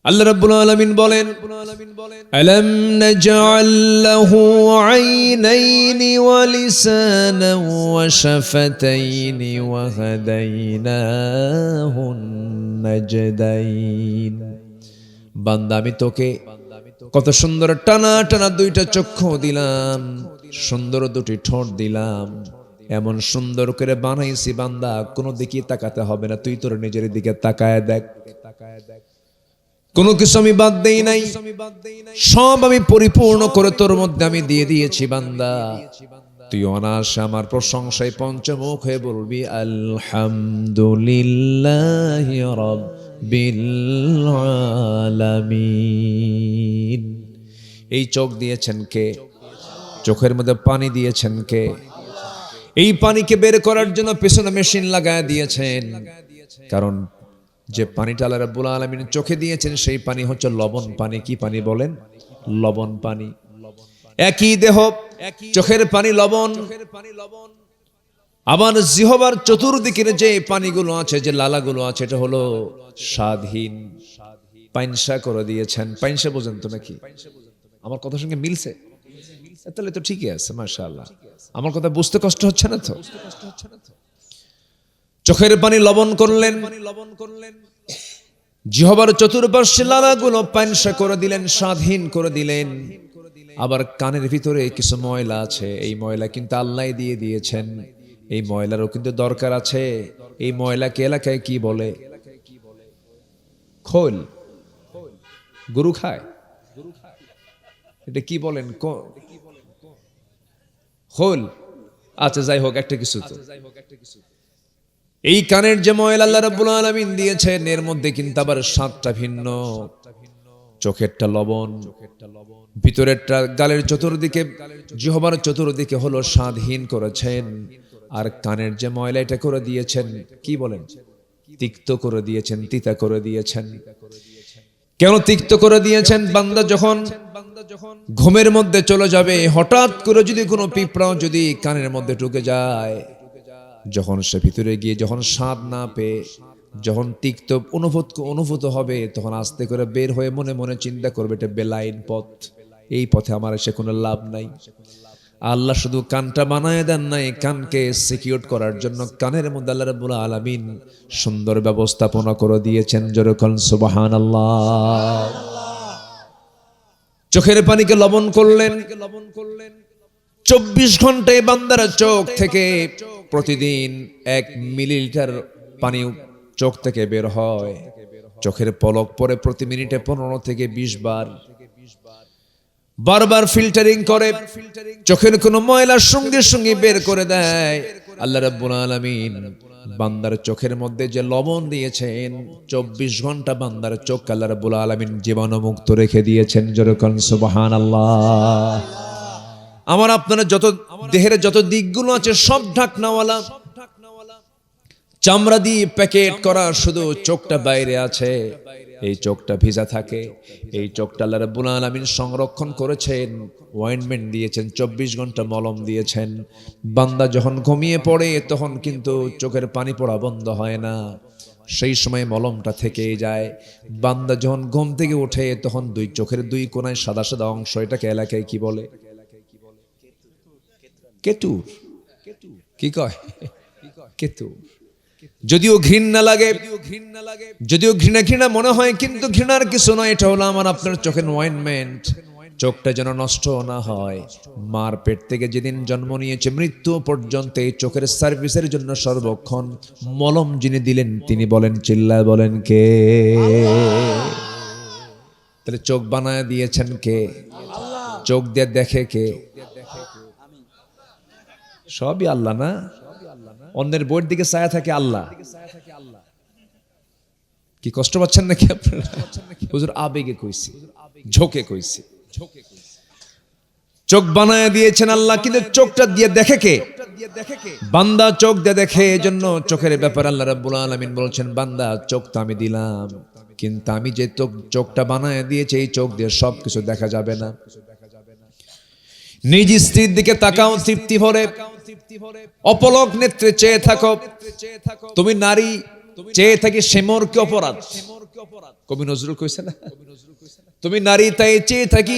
আল্লাহ রাব্বুল আলামিন বলেন, আলাম নাজআল লাহু আইনাইনি ওয়া লিসানান ওয়া শাফাতাইনি ওয়া হাদাইনাহুন নাজদাইন। বান্দা, আমি তোকে কত সুন্দর টানা টানা দুইটা চক্ষু দিলাম, সুন্দর দুটি ঠোঁট দিলাম, এমন সুন্দর করে বানাইছি বান্দা কোনো দিকে তাকাতে হবে না, তুই তোর নিজের দিকে তাকায় দেখ। কোনো কিছু আমি বাদ দেই নাই, সব আমি পরিপূর্ণ করে তোর মধ্যে আমি দিয়ে দিয়েছি বান্দা। তুই অনায়াসে আমার প্রশংসায় পঞ্চমুখ হয়ে বলবি আলহামদুলিল্লাহি রাব্বিল আলামিন। এই চোখ দিয়েছেন কে? চোখের মধ্যে পানি দিয়েছেন কে? এই পানিকে বের করার জন্য পেছনে মেশিন লাগায় দিয়েছেন, কারণ যে পানিটা আল্লাহ রাব্বুল আলামিন চোখে দিয়েছেন সেই পানি হচ্ছে লবণ পানি। কি পানি বলেন? লবণ পানি। একই দেহ, চোখের পানি লবণ, আবার জিহ্বার চতুর্দিকের যে পানিগুলো আছে, যে লালাগুলো আছে, এটা হলো স্বাদহীন। পাইনসা করে দিয়েছেন। পাইনসা বোঝেন তো নাকি? আমার কথার সঙ্গে মিলছে? তাহলে তো ঠিকই আছে, মাশাআল্লাহ। আমার কথা বুঝতে কষ্ট হচ্ছে না তো? চোখের পানি লবণ করলেন, জিহ্বার চতুর্পার্শ্বে লালাগুলো পাইনসা করে দিলেন, স্বাদহীন করে দিলেন। আবার কানের ভিতরে কিছু ময়লা আছে, এই ময়লা কিন্তু আল্লাহ দিয়ে দিয়েছেন। এই ময়লারও কিন্তু দরকার আছে। এই ময়লাকে এলাকায় কি বলে? খোল। গরু খায়, এটা কি বলেন? খোল। আচ্ছা, যাই হোক, একটা কিছু তো। এই কানের যে ময়লা আল্লাহ রাব্বুল আলামিন দিয়েছেন, এর মধ্যে কিন্তু আবার সাতটা ভিন্ন। চোখেরটা লবণ, ভিতরেরটা গালের চতুর্দিকে, জিহ্বার চতুর্দিকে হলো স্বাদহীন করেছেন। আর কানের যে ময়লা, এটা করে দিয়েছেন কি বলেন? তিক্ত করে দিয়েছেন, তিতা করে দিয়েছেন। কেন তিক্ত করে দিয়েছেন? বান্দা যখন ঘুমের মধ্যে চলে যাবে, হঠাৎ করে যদি কোনো পিঁপড়াও যদি কানের মধ্যে ঢুকে যায়, যখন সে ভিতরে গিয়ে যখন স্বাদ না পেয়ে যখন তিক্ত অনুভূত হবে, তখন আস্তে করে বের হয়ে মনে মনে চিন্তা করবে এটা বেলাইন পথ, এই পথে আমার এসে কোনো লাভ নাই। আল্লাহ শুধু কানটা বানায় দেন নাই, কানকে সিকিউর করার জন্য কানের মধ্যে আল্লাহ রাব্বুল আলামিন সুন্দর ব্যবস্থাপনা করে দিয়েছেন। যেরকম সুবহানাল্লাহ। চোখের পানিকে লবণ করলেন, 24 ঘন্টায় বান্দার চোখ থেকে প্রতিদিন 1 মিলিলিটার পানি চোখ থেকে বের হয়। চোখের পলক পরে প্রতি মিনিটে 15 থেকে 20 বার, বারবার ফিল্টারিং করে চোখের কোনো ময়লার সঙ্গে সঙ্গে বের করে দেয়। আল্লাহ রাব্বুল আলামিন বান্দার চোখের মধ্যে যে লবণ দিয়েছেন, 24 ঘন্টা বান্দার চোখ আল্লাহ রাব্বুল আলামিন জীবাণুমুক্ত রেখে দিয়েছেন। যেরকম সুবহানাল্লাহ। আমার আপনারা যত দেহের যত দিকগুলো আছে সব ঢাকনাওয়ালা, চামড়া দিয়ে প্যাকেট করা, শুধু চোখটা বাইরে আছে। এই চোখটা ভিজা থাকে। এই চোখটা আল্লাহ রাব্বুল আলামিন সংরক্ষণ করেছেন, অয়েন্টমেন্ট দিয়েছেন, 24 ঘন্টা মলম দিয়েছেন। বান্দা যখন ঘুমিয়ে পড়ে তখন কিন্তু চোখের পানি পড়া বন্ধ হয় না, সেই সময় মলমটা থেকেই যায়। বান্দা যখন ঘুম থেকে ওঠে তখন চোখের দুই কোণায় সাদা সাদা অংশ, এটাকে এলাকায় কি বলে? কেতু। কি কয়? কেতু। যদিও ঘৃণা লাগে, যদিও ঘৃণা মনে হয়, কিন্তু ঘৃণার কিছু নয়। এটা হলো আমার আপনার চোখের অয়েন্টমেন্ট। চোখটা যেন নষ্ট না হয়। মার পেট থেকে যেদিন জন্ম নিয়েছে মৃত্যু পর্যন্ত এই চোখের সার্ভিসের জন্য সর্বক্ষণ মলম যিনি দিলেন তিনি বলেন, চিল্লায় বলেন কে? তাহলে চোখ বানায় দিয়েছেন কে? চোখ দিয়ে দেখে কে? সবই আল্লাহ না? অন্যের বইয়ের দিকে ছায়া থাকে আল্লাহ। কি কষ্ট পাচ্ছেন নাকি আপনারা? হুজুর আবেগে কইছি, ঝোঁকে কইছি। চোখ বানায় দিয়েছেন আল্লাহ, কিন্তু চোখটা দিয়ে দেখে কে? বান্দা চোখ দিয়ে দেখে। এজন্য চোখের ব্যাপারে আল্লাহ রাব্বুল আলামিন বলছেন, বান্দা চোখ তো আমি দিলাম, কিন্তু আমি যে চোখটা বানায় দিয়েছি এই চোখ দিয়ে সবকিছু দেখা যাবে না। নিজ স্ত্রীর দিকে তাকাও তৃপ্তি ভরে, অপলক নেত্রে চেয়ে থাকো। তুমি নারী, চেয়ে থাকি সে মোর কি অপরাধ। কবি নজরুল কইছে না, তুমি নারী তাই চেয়ে থাকি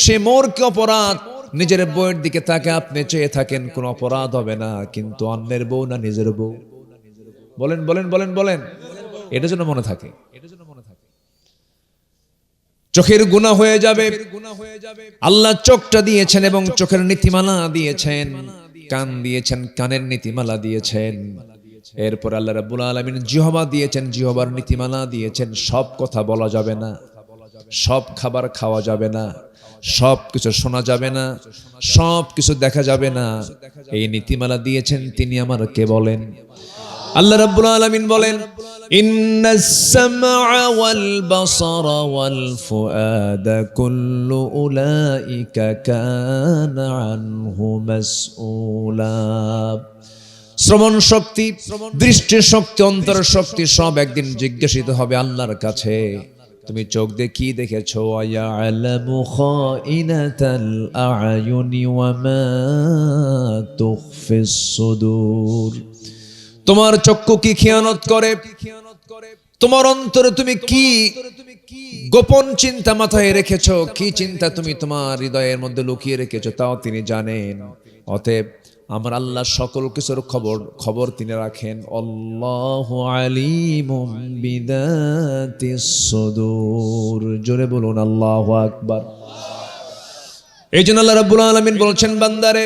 সে মোর কি অপরাধ। নিজের বউয়ের দিকে তাকে আপনি চেয়ে থাকেন, কোন অপরাধ হবে না, কিন্তু অন্যের বউ না নিজের বউ। বলেন বলেন বলেন বলেন, এটা যেন মনে থাকে। চোখের গুনাহ হয়ে যাবে। আল্লাহ চোখটা দিয়েছেন এবং চোখের নীতিমালা দিয়েছেন, কান দিয়েছেন, কানের নীতিমালা দিয়েছেন। এরপর আল্লাহ রাব্বুল আলামিন জিহ্বা দিয়েছেন, জিহ্বার নীতিমালা দিয়েছেন। সব কথা বলা যাবে না, সব খাবার খাওয়া যাবে না, সব কিছু শোনা যাবে না, সব কিছু দেখা যাবে না। এই নীতিমালা দিয়েছেন তিনি আমার কে বলেন? আল্লাহ রাব্বুল আলামিন বলেন, ইন্নাস সামআ ওয়াল বাসারা ওয়াল ফুআদা কুল্লু উলাইকা কানা আনহু মাসউলা। শ্রবণ শক্তি, দৃষ্টি শক্তি, অন্তর শক্তি সব একদিন জিজ্ঞাসিত হবে আল্লাহর কাছে। তুমি চোখ দিয়ে কি দেখেছো? ইয়ালামু খাইনাতাল আ'য়ুনি ওয়া মা তুখফিস সুদূর। তোমার চক্ষু কি খেয়ানত করে, তোমার অন্তরে তুমি কি গোপন চিন্তা মাথায় রেখেছো, কি চিন্তা তুমি তোমার হৃদয়ের মধ্যে লুকিয়ে রেখেছো, তাও তিনি জানেন। অতএব আমার আল্লাহ সকল কিছুর খবর তিনি রাখেন। আল্লাহু আলিমুম বিদাতিস সুদূর। জোরে বলুন আল্লাহু আকবার। এই জন্য আল্লাহ রাব্বুল আলামিন বলছেন, বান্দারে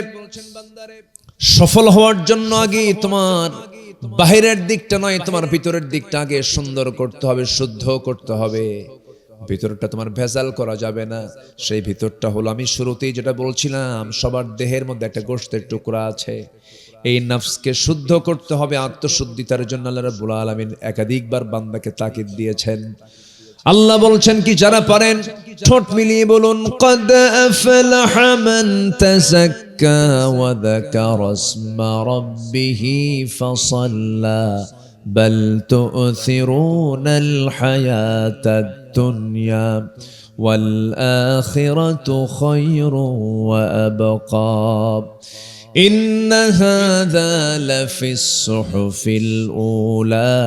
সফল হওয়ার জন্য আগে তোমার বাহিরের দিকটা নয়, তোমার ভিতরের দিকটা আগে সুন্দর করতে হবে, শুদ্ধ করতে হবে। ভিতরটা তোমার ভেজাল করা যাবে না। সেই ভিতরটা হলো, আমি শুরুতেই যেটা বলছিলাম, সবার দেহের মধ্যে একটা গোশতের টুকরা আছে। এই নফসকে শুদ্ধ করতে হবে। আত্মশুদ্ধিতার জন্য আল্লাহ রাব্বুল আলামিন একাধিকবার বান্দাকে তাকিদ দিয়েছেন। আল্লাহ বলছেন কি, যারা পারেন ঠোঁট মিলিয়ে বলুন, قد أفلح من تزكى وذكر اسم ربه فصلى بل تؤثرون الحياة الدنيا والآخرة خير وأبقى إن هذا لفي الصحف الأولى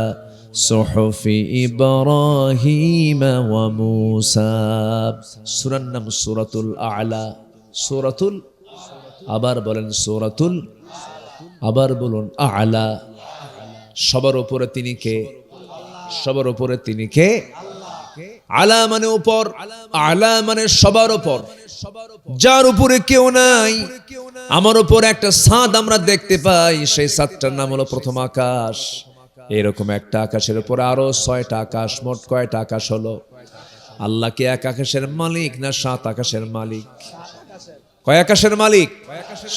صحف إبراهيم وموسى। সূরার নাম সূরাতুল আ'লা। সূরাতুল, আবার বলেন সূরাতুল, আবার বলুন আ'লা। সবার উপরে তিনি কে? সবার উপরে তিনি কে? আলা মানে উপর, আ'লা মানে সবার উপর, যার উপরে কেউ নাই। আমার উপর একটা ছাদ আমরা দেখতে পাই, সেই ছাদটার নাম হলো প্রথম আকাশ। এরকম একটা আকাশের উপর আরো 6টা আকাশ। মোট কয়টা আকাশ হলো? আল্লাহ কি এক আকাশের মালিক না 7 আকাশের মালিক? কয় আকাশের মালিক?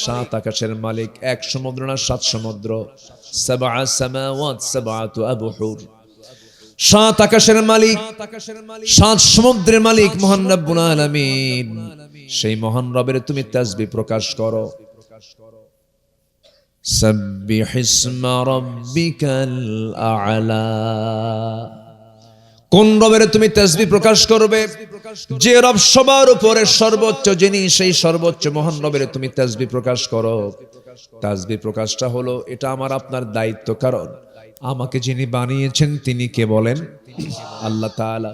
7 আকাশের মালিক। 1 সমুদ্র না 7 সমুদ্র? 7 সামাওয়াত 7 আবহুর। 7 আকাশের মালিক, 7 সমুদ্রের মালিক মহান রব্বুল আলামিন। সেই মহান রবের তুমি তাসবিহ প্রকাশ করো। সাব্বিহ ইসমা রাব্বিকাল আ'লা। কোন রবের তুমি তাসবিহ প্রকাশ করবে? যে রব সবার উপরে সর্বোচ্চ, যিনি সেই সর্বোচ্চ মহান রবের তুমি তাসবিহ প্রকাশ করো। তাসবিহ প্রকাশটা হলো, এটা আমার আপনার দায়িত্ব। কারণ আমাকে যিনি বানিয়েছেন তিনি কে বলেন? আল্লাহ তাআলা।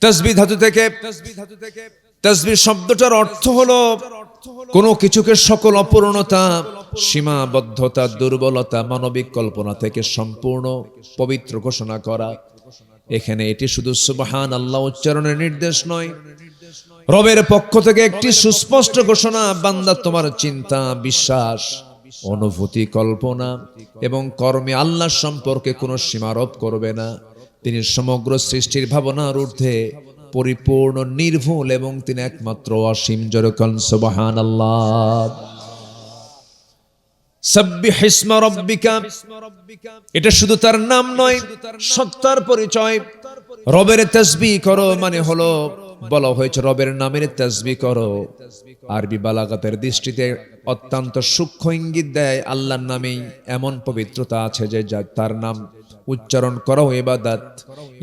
তাসবিহ ধাতু থেকে, তাসবিহ শব্দটার অর্থ হলো কোনো কিছুকে সকল অপূর্ণতা, সীমাবদ্ধতা, দুর্বলতা, মানবিক কল্পনা থেকে সম্পূর্ণ পবিত্র ঘোষণা করা। এখানে এটি শুধু সুবহানাল্লাহ উচ্চারণের নির্দেশ নয়, রবের পক্ষ থেকে একটি সুস্পষ্ট ঘোষণা। বান্দা, তোমার চিন্তা, বিশ্বাস, অনুভূতি, কল্পনা এবং কর্মে আল্লাহ সম্পর্কে কোনো সীমারোপ করবে না। তিনি সমগ্র সৃষ্টির ভাবনার ঊর্ধ্বে, পরিপূর্ণ, নির্ভুল এবং তিনি একমাত্র অসীম। জোরে বলুন সুবহানাল্লাহ। সাব্বিহ ইসমা রাব্বিকা, এটা শুধু তার নাম নয়, সত্তার পরিচয়। রবের তাসবিহ করো মানে হলো, বলা হয়েছে রবের নামের তাসবিহ করো। আরবি বালাগাতের দৃষ্টিতে অত্যন্ত সূক্ষ্ম ইঙ্গিত দেয়, আল্লাহর নামেই এমন পবিত্রতা আছে যে তার নাম উচ্চারণ করাও ইবাদত।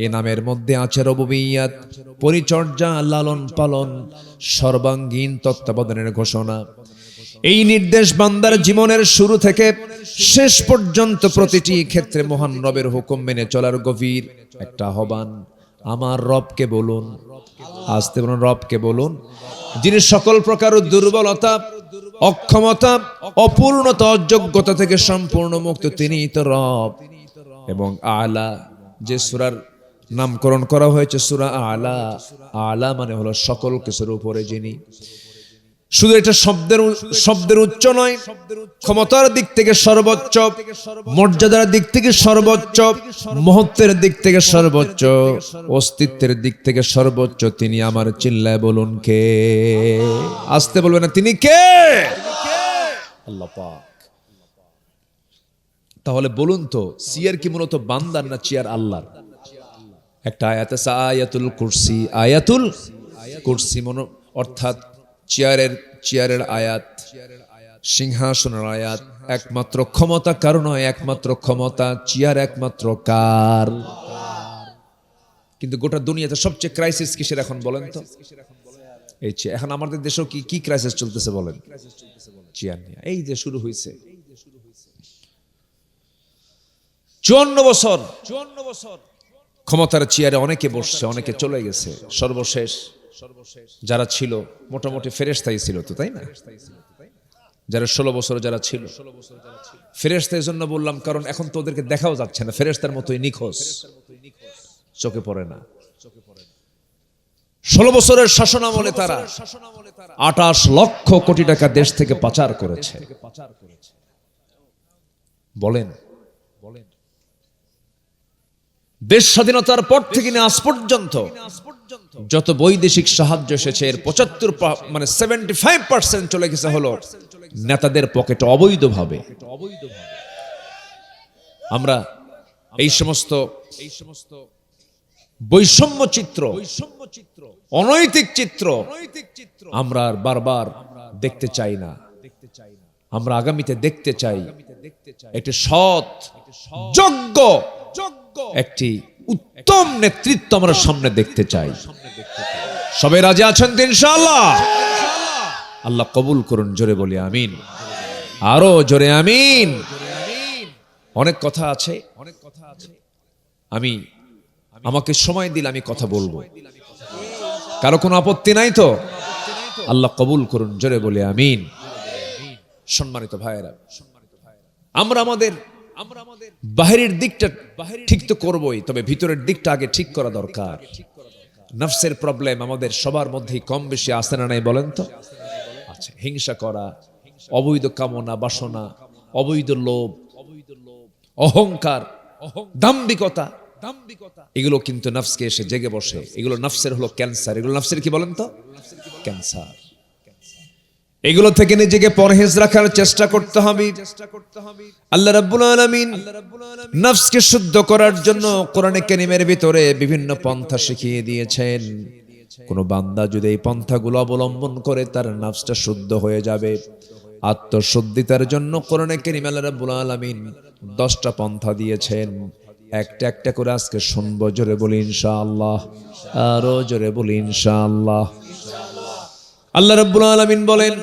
এই নামের মধ্যে আছে রুবুবিয়্যাত, পরিচর্যা, লালন পালন, সর্বাঙ্গীন তত্ত্বাবধানের ঘোষণা। এই নির্দেশ বান্দার জীবনের শুরু থেকে শেষ পর্যন্ত প্রতিটি ক্ষেত্রে মহান রবের হুকুম মেনে চলার গভীর একটা আহ্বান। আমার রবকে বলুন, আস্তে বলুন, রবকে বলুন, যিনি সকল প্রকার দুর্বলতা, অক্ষমতা, অপূর্ণতা, অযোগ্যতা থেকে সম্পূর্ণ মুক্ত, তিনিই তো রব। এবং আলা, যে সূরার নামকরণ করা হয়েছে সূরা আলা, আলা মানে হলো সকল কিছুর উপরে যিনি। শুধু এটা শব্দের উচ্চ নয়, ক্ষমতার দিক থেকে সর্বোচ্চ, মর্যাদার দিক থেকে সর্বোচ্চ, মহত্বের দিক থেকে সর্বোচ্চ, অস্তিত্বের দিক থেকে সর্বোচ্চ তিনি আমার। চিল্লায় বলুন কে? আসতে বলবেন না, তিনি কে? আল্লাহ পাক। তাহলে বলুন তো, চেয়ার কি মূলত বান্দার না চেয়ার আল্লাহর? একটা আয়াত আছে আয়াতুল কুরসি, আয়াতুল কুরসি অর্থাৎ চেয়ারের আয়াত, সিংহাসনের আয়াত। একমাত্র ক্ষমতা কার নয়, একমাত্র ক্ষমতা চেয়ার একমাত্র কার? কিন্তু গোটা দুনিয়াতে সবচেয়ে ক্রাইসিস কিসের এখন বলেন তো? এই চেয়ার। এখন আমাদের দেশেও কি ক্রাইসিস চলতেছে বলেন? চেয়ার নিয়ে। এই যে শুরু হয়েছে 54 বছর ক্ষমতার চেয়ারে অনেকে বসছে, অনেকে চলে গেছে। সর্বশেষ যারা ছিল মোটামুটি ফেরেশতাই ছিল তো, তাই না? যারা 16 বছর যারা ছিল ফেরেশতা। এই জন্য বললাম কারণ এখন তো ওদেরকে দেখাও যাচ্ছে না, ফেরেশতার মতোই নিখোঁজ, চোখে পড়ে না। 16 বছরের শাসনামলে তারা 28 লক্ষ কোটি টাকা দেশ থেকে পাচার করেছে। বলেন, দেশ স্বাধীনতার পর থেকে আজ পর্যন্ত যত বৈদেশিক সাহায্য এসেছে এর 75% চলে গেছে হলো নেতাদের পকেটে অবৈধভাবে। আমরা এই সমস্ত বৈষম্য চিত্র, অনৈতিক চিত্র আমরা বারবার দেখতে চাই না। আমরা আগামীতে দেখতে চাই একটি সৎ, যোগ্য, একটি উত্তম নেতৃত্ব আমরা সামনে দেখতে চাই। সবাই রাজি আছেন তো ইনশাআল্লাহ? আল্লাহ কবুল করুন, জোরে বলি আমিন, আরো জোরে আমিন। অনেক কথা আছে, আমাকে সময় দিলে আমি কথা বলবো, কারো কোনো আপত্তি নাই তো? আল্লাহ কবুল করুন, জোরে বলি আমিন। সম্মানিত ভাইয়েরা, আমরা আমাদের বাহিরের দিকটা ঠিক তো করবই, তবে ভিতরের দিকটা আগে ঠিক করা দরকার। নফসের প্রবলেম আমাদের সবার মধ্যেই কম বেশি আছে না নাই বলেন তো? আচ্ছা, হিংসা করা, অবৈধ কামনা বাসনা, অবৈধ লোভ, অহংকার, দাম্ভিকতা, এগুলো কিন্তু নফসকে এসে জেগে বসে। এগুলো নফসের হলো ক্যান্সার। এগুলো নফসের কি বলেন তো? ক্যান্সার। এগুলো থেকে নিজেকে পরহেজ রাখার চেষ্টা করতে হবে। আল্লাহ রাব্বুল আলামিন নফসকে শুদ্ধ করার জন্য কোরআনে কারীমের ভিতরে বিভিন্ন পন্থা শিখিয়ে দিয়েছেন। কোন বান্দা যদি এই পন্থাগুলো অবলম্বন করে তার নফসটা শুদ্ধ হয়ে যাবে। আত্মশুদ্ধিতার জন্য কোরআনে কারীমে আল্লাহ রাব্বুল আলামিন 10টা পন্থা দিয়েছেন। একটা একটা করে আজকে শুনবো। জোরে বলি ইনশাআল্লাহ, আরো জোরে বলি ইনশাআল্লাহ। আল্লাহ রাব্বুল আলামিন বলেন,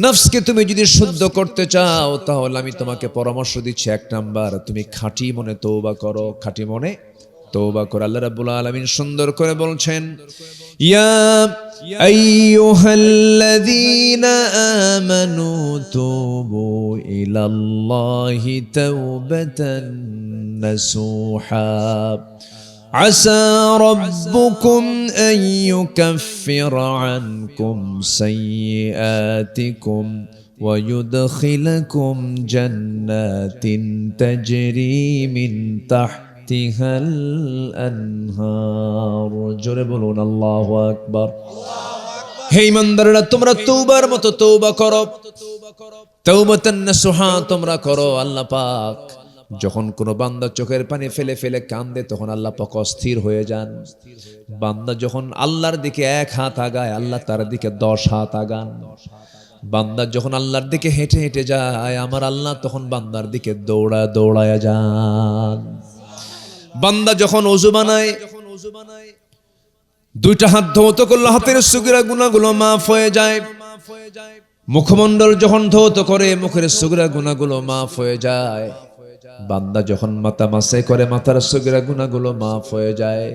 নফসকে তুমি যদি শুদ্ধ করতে চাও তাহলে আমি তোমাকে পরামর্শ দিচ্ছি, 1 নাম্বার, তুমি খাঁটি মনে তওবা করো। খাঁটি মনে তওবা করো। আল্লাহ রাব্বুল আলামিন সুন্দর করে বলছেন, ইয়া আইয়ুহাল্লাযীনা আমানু তুবু ইলাল্লাহি তাওবাতান নাসুহা عسى ربكم أن يكفر عنكم سيئاتكم ويدخلكم جنات تجري من تحتها الأنهار জোরে বলুন আল্লাহু আকবার। হে ইমানদাররা, তোমরা তওবার মতো তওবা করো, তাওবাতান নাসুহা তোমরা করো। আল্লাহ পাক যখন কোনো বান্দা চোখের পানি ফেলে ফেলে কান্দে তখন আল্লাহ পাক অস্থির হয়ে যান। বান্দা যখন আল্লাহর দিকে 1 হাত আগায় আল্লাহ তার দিকে 10 হাত আগান। বান্দা যখন আল্লাহর দিকে হেঁটে হেঁটে যায় আমার আল্লাহ তখন বান্দার দিকে দৌড়ায় যান। বান্দা যখন ওযু বানায় 2টা হাত ধৌত করলে হাতের সগীরা গুনাহগুলো মাফ হয়ে যায়। মুখমণ্ডল যখন ধৌত করে মুখের সগীরা গুনাহগুলো মাফ হয়ে যায়। বান্দা যখন মাথা মাসে করে মাথার সগীরা গুনাহগুলো মাফ হয়ে যায়।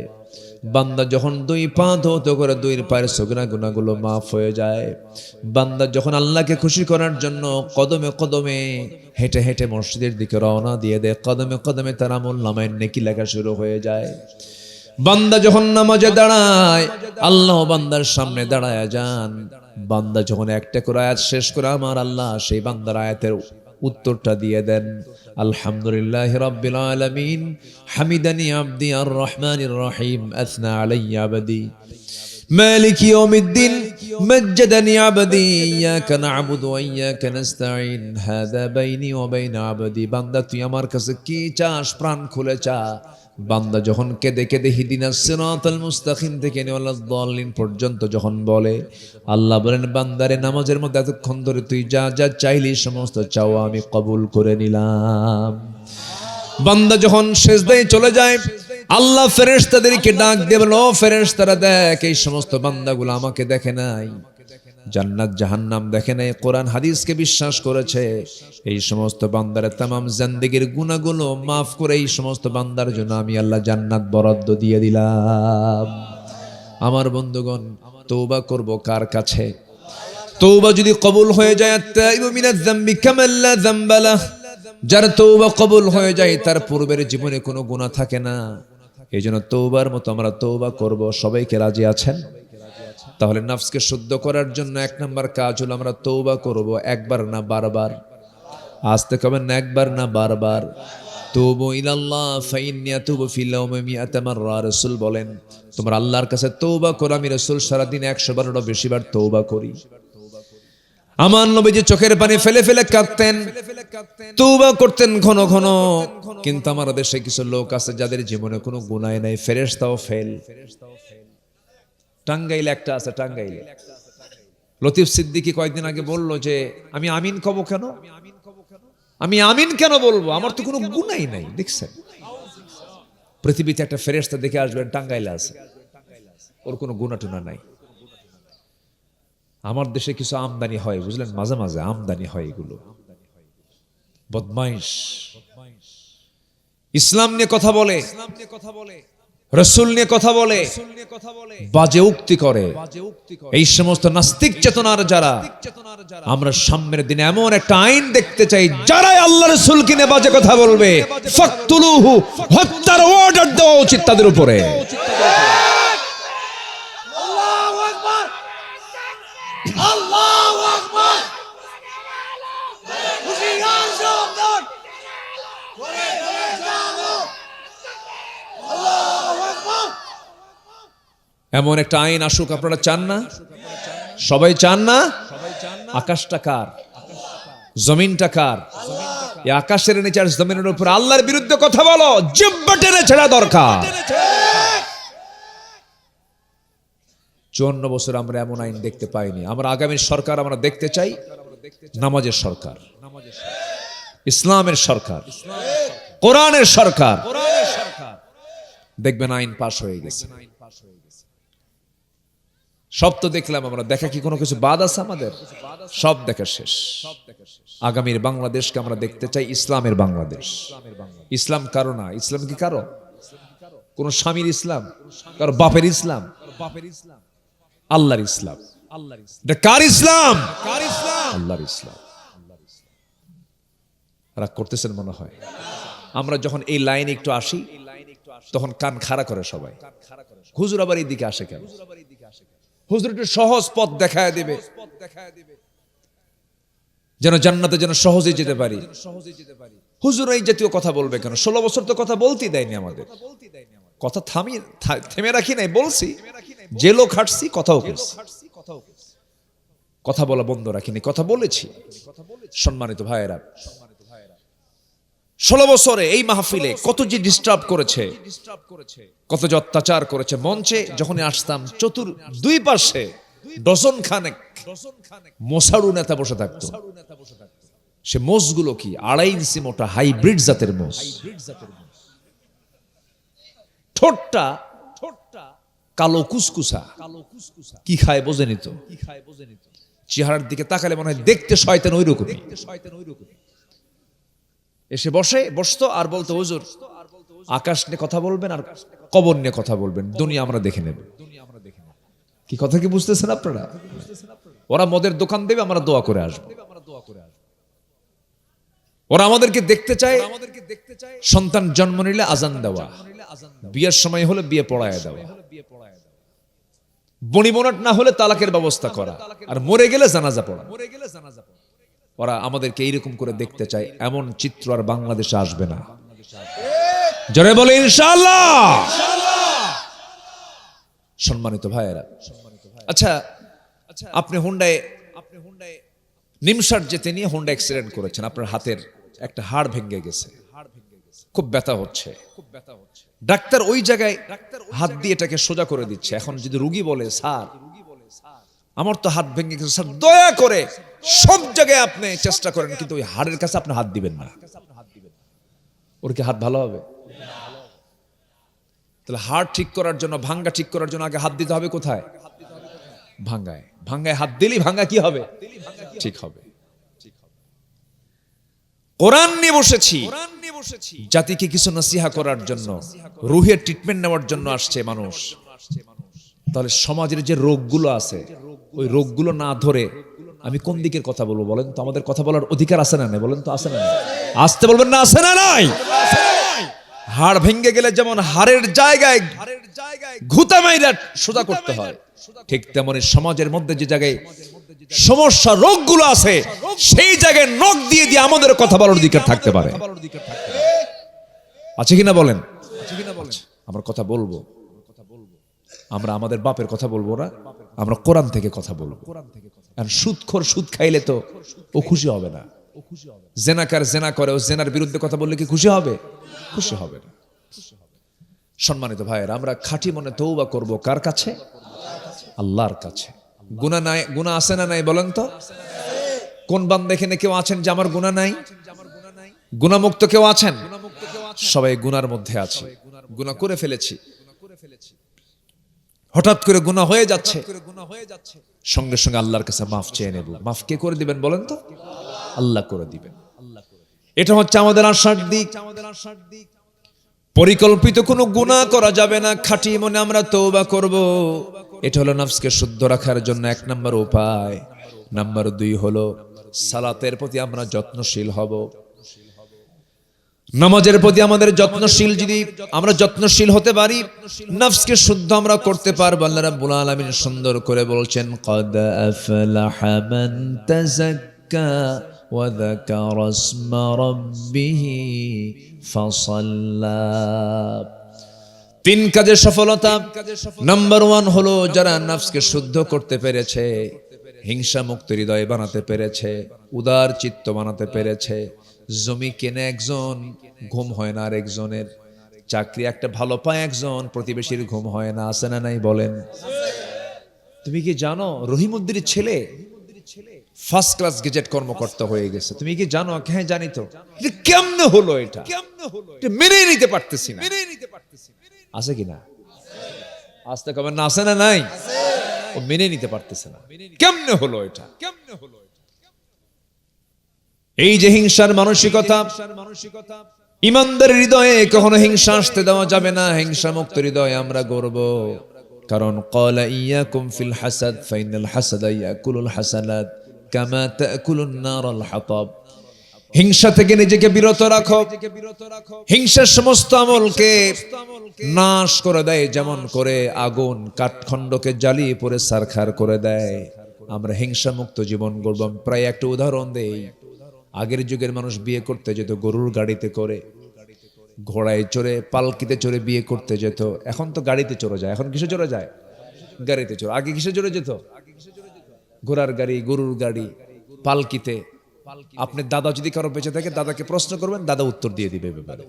বান্দা যখন দুই পা ধৌত করে দুই পায়ের সগীরা গুনাহগুলো মাফ হয়ে যায়। বান্দা যখন আল্লাহকে খুশি করার জন্য কদমে কদমে হেঁটে হেঁটে মসজিদের দিকে রওনা দিয়ে দেয়, কদমে কদমে তার আমলনামায় নেকি লেখা শুরু হয়ে যায়। বান্দা যখন নামাজে দাঁড়ায়, আল্লাহ বান্দার সামনে দাঁড়ায় যান। বান্দা যখন একটা করে আয়াত শেষ করে আমার আল্লাহ সেই বান্দার আয়াতের উত্তরটা দিয়ে দেন, আলহামদুলিল্লাহি রাব্বিল আলামিন, হামিদানি আবদি আর রহমানির রহিম, আথনা আলাইয়া আবদি, মালিক ইয়াউমিদ্দিন, মাজ্জাদানি আবদি, ইয়াকা না'বুদু ওয়া ইয়াকা নাস্তাঈন, হাযা বাইনি ওয়া বাইনা আবদি। বান্দা তুই আমার কাছে কি চাস, প্রাণ খুলে চা। বান্দা যখন কেঁদে কেঁদে হিদিনাস সিরাতাল মুস্তাকিম থেকে ওয়ালাদ দাল্লিন পর্যন্ত যখন বলে, আল্লাহ বলেন বান্দারে নামাজের মধ্যে এতক্ষণ ধরে তুই যা যা চাইলি সমস্ত চাওয়া আমি কবুল করে নিলাম। বান্দা যখন সিজদায় চলে যায়, আল্লাহ ফেরেশতাদেরকে ডাক দিয়ে বলে, ও ফেরেশতারা দেখ এই সমস্ত বান্দাগুলো আমাকে দেখে নাই, জান্নাত জাহান্নাম দেখে নাই, কোরআন হাদিসকে বিশ্বাস করেছে। এই সমস্ত বান্দার তামাম জিন্দেগীর গুনাহগুলো মাফ করে এই সমস্ত বান্দার জন্য আমি আল্লাহ জান্নাত বরাদ্দ দিয়ে দিলাম। আমার বন্ধুগণ, তওবা করব কার কাছে? তওবা যদি কবুল হয়ে যায়, আত-তাইবু মিনাজ যামবি কামান লা যামবা লাহ, যার তওবা কবুল হয়ে যায় তার পূর্বের জীবনে কোনো গুনাহ থাকে না। এইজন্য তওবার মতো আমরা তওবা করব। সবাইকে রাজি আছেন? তাহলে নফসকে শুদ্ধ করার জন্য এক নাম্বার কাজ হলো আমরা তওবা করব, একবার না বারবার। আস্তে কবেন না একবার না বারবার। তুবু ইলাল্লাহ ফাইন্নী আতুবু ফিল ইয়াওমি মিআতা মাররা। রাসূল বলেন তোমরা আল্লাহর কাছে তওবা করো, আমি রাসূল সারা দিনে 100 বারেরও বেশিবার তওবা করি। আমার নবীজি চোখের পানি ফেলে ফেলে কাঁদতেন, তওবা করতেন ঘন ঘন। কিন্তু আমার দেশে কিছু লোক আছে যাদের জীবনে কোনো গুনাহ নাই, ফেরেশতাও ফেল। টাঙ্গাইলে একটা আছে, টাঙ্গাইলে লতিফ সিদ্দিকী কয়েকদিন আগে বলল যে আমি আমিন কব কেন, আমি আমিন কেন বলবো, আমার তো কোনো গুনাহই নাই। দেখছেন পৃথিবীতে একটা ফেরেশতা দেখে আসবেন টাঙ্গাইলে আছে, ওর কোনো গুনাহ টুনা নাই। আমার দেশে কিছু আমদানি হয় বুঝলেন, মাঝে মাঝে আমদানি হয়, এগুলো বদমাইশ, ইসলাম নিয়ে কথা বলে, রাসূল নিয়ে কথা বলে, বাজে উক্তি করে। এই সমস্ত নাস্তিক চেতনার যারা, আমরা সামনের দিনে এমন একটা আইন দেখতে চাই, যারাই আল্লাহ রাসূল কিনে বাজে কথা বলবে ফাকতুলুহু, হত্যার অর্ডার দেওয়া উচিত তাদের উপরে। আল্লাহু আকবার, আল্লাহু আকবার, হুশিয়ার সাবধান, করে করে জানো, আল্লাহু আকবার। এমন একটা আইন আসুক, আপনারা চান না? সবাই চান না? আকাশটা কার? জমিনটা কার? এই আকাশের নিচে আর জমিনের উপর আল্লাহর বিরুদ্ধে কথা বলো, জিহ্বা টেনে ছেড়া দরকার। 54 বছর আমরা এমন আইন দেখতে পাইনি। আমরা আগামী সরকার আমরা দেখতে চাই নামাজের সরকার, ইসলামের সরকার, কোরআনের সরকার। দেখবেন আইন পাশ হয়ে গেছে। সব তো দেখলাম আমরা, দেখা কি কোনো কিছু বাদ আছে আমাদের? সব দেখা শেষ। আগামীর বাংলাদেশকে আমরা দেখতে চাই ইসলামের বাংলাদেশ। ইসলাম কারো না, ইসলাম কি কারো? কোন স্বামীর ইসলাম, কারো বাপের ইসলাম? আল্লাহর ইসলাম। এটা কার ইসলাম? আল্লাহর ইসলাম। রাগ করতেছেন মনে হয়। আমরা যখন এই লাইনে একটু আসি তখন কান খাড়া করে সবাই, হুজুর আবার এই দিকে আসে কেন? হুজুর একটু সহজ পথ দেখায় দিবে, যেন জান্নাতে যেন সহজে যেতে পারি। হুজুর এই জাতীয় কথা বলবে কেন? 16 বছর তো কথা বলতেই দেয়নি আমাদের। কথা থেমে রাখি নাই, বলছি, জেলও খাটছি, কথাও বলছি, কথা বলা বন্ধ রাখিনি, কথা বলেছি। সম্মানিত ভাইয়েরা, 16 বছরে এই মাহফিলে কত যে ডিস্টার্ব করেছে, কত যে অত্যাচার করেছে। মঞ্চে যখনই আসতাম দুই পাশে ডজন খানেক মোসারু নেতা বসে থাকতো। সে মোষগুলো কি 2.5 ইঞ্চি মোটা হাইব্রিড জাতের মোষ, ঠোঁটটা কালো কুসকুসা, কি খায় বোঝেনি তো। চেহারার দিকে তাকালে মনে হয় দেখতে শয়তান ওই রকমই। এসে বসতো আর বলতো, হুজুর আকাশ নিয়ে কথা বলবেন আর কবর নিয়ে কথা বলবেন, দুনিয়া আমরা দেখে নেব। কি কথা কি বুঝতেছেন আপনারা? ওরা মদের দোকান দেবে, আমরা দোয়া করে আসবো। ওরা আমাদেরকে দেখতে চায় সন্তান জন্ম নিলে আজান দেওয়া, বিয়ের সময় হলে বিয়ে পড়ায় দেওয়া, বনিবনাট না হলে তালাকের ব্যবস্থা করা, আর মরে গেলে জানাজা পড়া। ওরা আমাদেরকে এইরকম করে দেখতে চায়। এমন চিত্র আর বাংলাদেশে আসবে না। জোরে বলে ইনশাআল্লাহ। সম্মানিত ভাইয়েরা, আচ্ছা আপনি হুন্ডায় নিমসার যেতে নিয়ে হুন্ডা অ্যাক্সিডেন্ট করেছেন, আপনার হাতের একটা হাড় ভেঙে গেছে, খুব ব্যথা হচ্ছে। ডাক্তার ওই জায়গায় হাত দিয়ে এটাকে সোজা করে দিচ্ছে। এখন যদি রুগী বলে, স্যার আমার তো হাত ভেঙে গেছে, স্যার দয়া করে সব জায়গায় আপনি চেষ্টা করেন, কিন্তু ওই হাড়ের কাছে আপনি হাত দিবেন না, ওর কি হাত ভালো হবে? তাহলে হাড় ঠিক করার জন্য, ভাঙ্গা ঠিক করার জন্য আগে হাত দিতে হবে কোথায়? ভাঙ্গায়। ভাঙ্গায় হাত দিলেই ভাঙ্গা কি হবে? ঠিক হবে। কোরআন নিয়ে বসেছি, জাতিকে কিছু নসিহা করার জন্য, রুহের ট্রিটমেন্ট নেওয়ার জন্য আসছে মানুষ। তাহলে সমাজের যে রোগগুলো আছে, ওই রোগগুলো না ধরে আমি কোন দিকের কথা বলবো বলেন তো? আমাদের কথা বলার অধিকার আছে না নাই? বলেন তো আছে না নাই? আসতে বলবেন না, আছে না নাই? হাড় ভেঙে গেলে যেমন হাড়ের জায়গায় ঘুতা মাইরা সোজা করতে হয়, ঠিক তেমনি সমাজের মধ্যে যে জায়গায় সমস্যা রোগগুলো আছে, সেই জায়গায় নখ দিয়ে দিয়ে আমাদের কথা বলার অধিকার থাকতে পারে। আছে কিনা বলেন? আমরা কথা বলবো, আমরা আমাদের বাপের কথা বলবো না, আমরা কোরআন থেকে কথা বলবো। সুদখোর সুদ খাইলে তো ও খুশি হবে না। জেনাকার জেনা করে, ও জেনার বিরুদ্ধে কথা বললে কি খুশি হবে? খুশি হবে না। সম্মানিত ভাইয়েরা, আমরা খাঁটি মনে তওবা করব কার কাছে? আল্লাহর কাছে। গুনাহ নাই, গুনাহ আছে না নাই বলেন তো? কোন বান্দা এখানে কেউ আছেন যে আমার গুনাহ নাই? গুনাহমুক্ত কেউ আছেন? সবাই গুনার মধ্যে আছে, গুনাহ করে ফেলেছি। হঠাৎ করে গুনাহ হয়ে যাচ্ছে, সঙ্গে সঙ্গে আল্লাহর কাছে মাফ চেয়ে নেব। মাফ কে করে দিবেন বলেন তো? আল্লাহ করে দিবেন। এটা হচ্ছে আমাদের আশার দিক। পরিকল্পিত কোনো গুনাহ করা যাবে না, খাঁটি মনে আমরা তওবা করব। এটা হলো নফসকে শুদ্ধ রাখার জন্য এক নম্বর উপায়। নাম্বার 2 হলো সালাতের প্রতি আমরা যত্নশীল হব। নামাজের প্রতি আমাদের যত্নশীল, যদি আমরা যত্নশীল হতে পারি, নফসকে শুদ্ধ আমরা করতে পারবো। আল্লাহ রাব্বুল আলামিন সুন্দর করে বলছেন, ক্বাদ আফলাহা মান তাযাক্কা ওয়া যাকারা ইসমা রাব্বিহি ফাসাল্লা। 3 কাজের সফলতা। নাম্বার 1 হলো যারা নফসকে শুদ্ধ করতে পেরেছে, হিংসা মুক্ত হৃদয় বানাতে পেরেছে, উদার চিত্ত বানাতে পেরেছে। জমি কেনে একজন, ঘুম হয় না আরেকজনের। চাকরি একটা ভালো পায় একজন, প্রতিবেশীর ঘুম হয় না। আছে না নাই বলেন? তুমি কি জানো রহিমউদ্দিনের ছেলে ফার্স্ট ক্লাস গেজেট কর্মকর্তা হয়ে গেছে? তুমি কি জানো? হ্যাঁ জানি। তো এটা কেমনে হলো? এটা মেনে নিতে পারতেছি না। আছে কিনা? আসতে কবেন না, আছে না নাই? ও মেনে নিতে পারতেছে না। কেমনে হলো এটা? এই যে হিংসার মানসিকতা, ইমানদার হৃদয়ে কখনো হিংসা আসতে দেওয়া যাবে না। হিংসা মুক্ত হৃদয়ে আমরা গড়ব। কারণ ক্বালা ইয়াকুম ফিল হাসাদ ফাইনাল হাসাদা ইয়াকুলুল হাসানাত কামা তাকুলুন নারাল হাতাব। হিংসা থেকে নিজেকে বিরত রাখো। হিংসার সমস্ত আমলকে নাশ করে দেয়, যেমন করে আগুন কাঠখণ্ডকে জ্বালিয়ে পড়ে সারখার করে দেয়। আমরা হিংসা মুক্ত জীবন গড়ব। প্রায় একটা উদাহরণ দেই। আগের যুগের মানুষ বিয়ে করতে যেত গরুর গাড়িতে করে, ঘোড়ায় চড়ে, পালকিতে চড়ে বিয়ে করতে যেত। এখন তো গাড়িতে চড়ে যায়। এখন কিসে চড়ে যায়? গাড়িতে চড়ে। আগে কিসে চড়ে যেত? ঘোড়ার গাড়ি, গরুর গাড়ি, পালকিতে। আপনি দাদা যদি কারো বেঁচে থাকে, দাদাকে প্রশ্ন করবেন, দাদা উত্তর দিয়ে দিবে ব্যাপারে।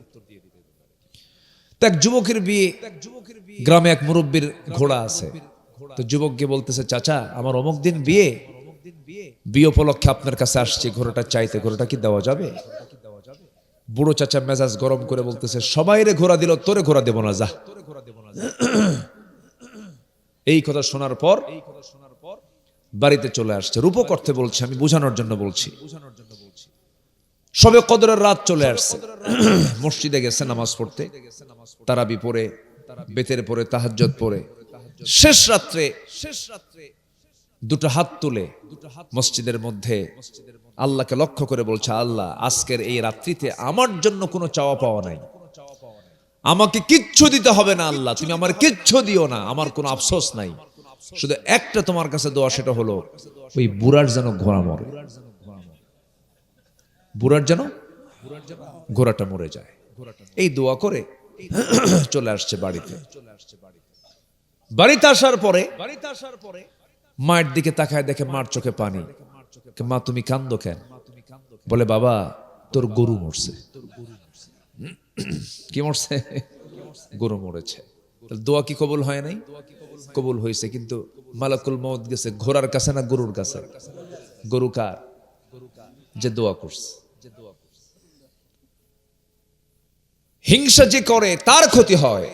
তো এক যুবকের বিয়ে, গ্রামে এক মুরব্বীর ঘোড়া আছে। তো যুবককে বলতেছে, চাচা আমার অমুক দিন বিয়ে, বিয়ে উপলক্ষে আপনার কাছে আসছি ঘোড়াটা চাইতে, ঘোড়াটা কি দেওয়া যাবে? বুড়ো চাচা মেজাজ গরম করে বলতেছে, সবাইরে ঘোড়া দিল, তোরে ঘোড়া দেব না, যা। এই কথা শোনার পর বাড়িতে চলে আসছে। রূপক অর্থে বলছি, আমি বোঝানোর জন্য বলছি। সবে কদরের রাত চলে আসছে, মসজিদে গেছে নামাজ পড়তে, তারাবি পড়ে, বেতের পড়ে, তাহাজ্জুদ পড়ে, শেষ রাত্রে দুটো হাত তুলে মসজিদের মধ্যে আল্লাহকে লক্ষ্য করে বলছে, আল্লাহ আজকের এই রাত্রিতে আমার জন্য কোনো চাওয়া পাওয়া নাই, আমাকে কিচ্ছু দিতে হবে না আল্লাহ, তুমি আমার কিচ্ছু দিও না, আমার কোনো আফসোস নাই, শুধু একটা তোমার কাছে দোয়া, সেটা হলো ওই বুড়ার যেন ঘোড়া মরে, বুড়ার যেন ঘোড়াটা মরে যায়। এই দোয়া করে চলে আসছে বাড়িতে। বাড়িতে আসার পরে মায়ের দিকে তাকায়, দেখে মার চোখে পানি। মা তুমি কান্দো কেন? বলে বাবা তোর গরু মরছে। কি মরছে? গরু মরেছে। দোয়া কি কবুল হয় নাই? কবুল হয়েছে, কিন্তু মালাকুল মউত গেছে ঘোড়ার কাছে না গরুর কাছে? গরু কার? যে দোয়া করছে। হিংসা যে করে তার ক্ষতি হয়,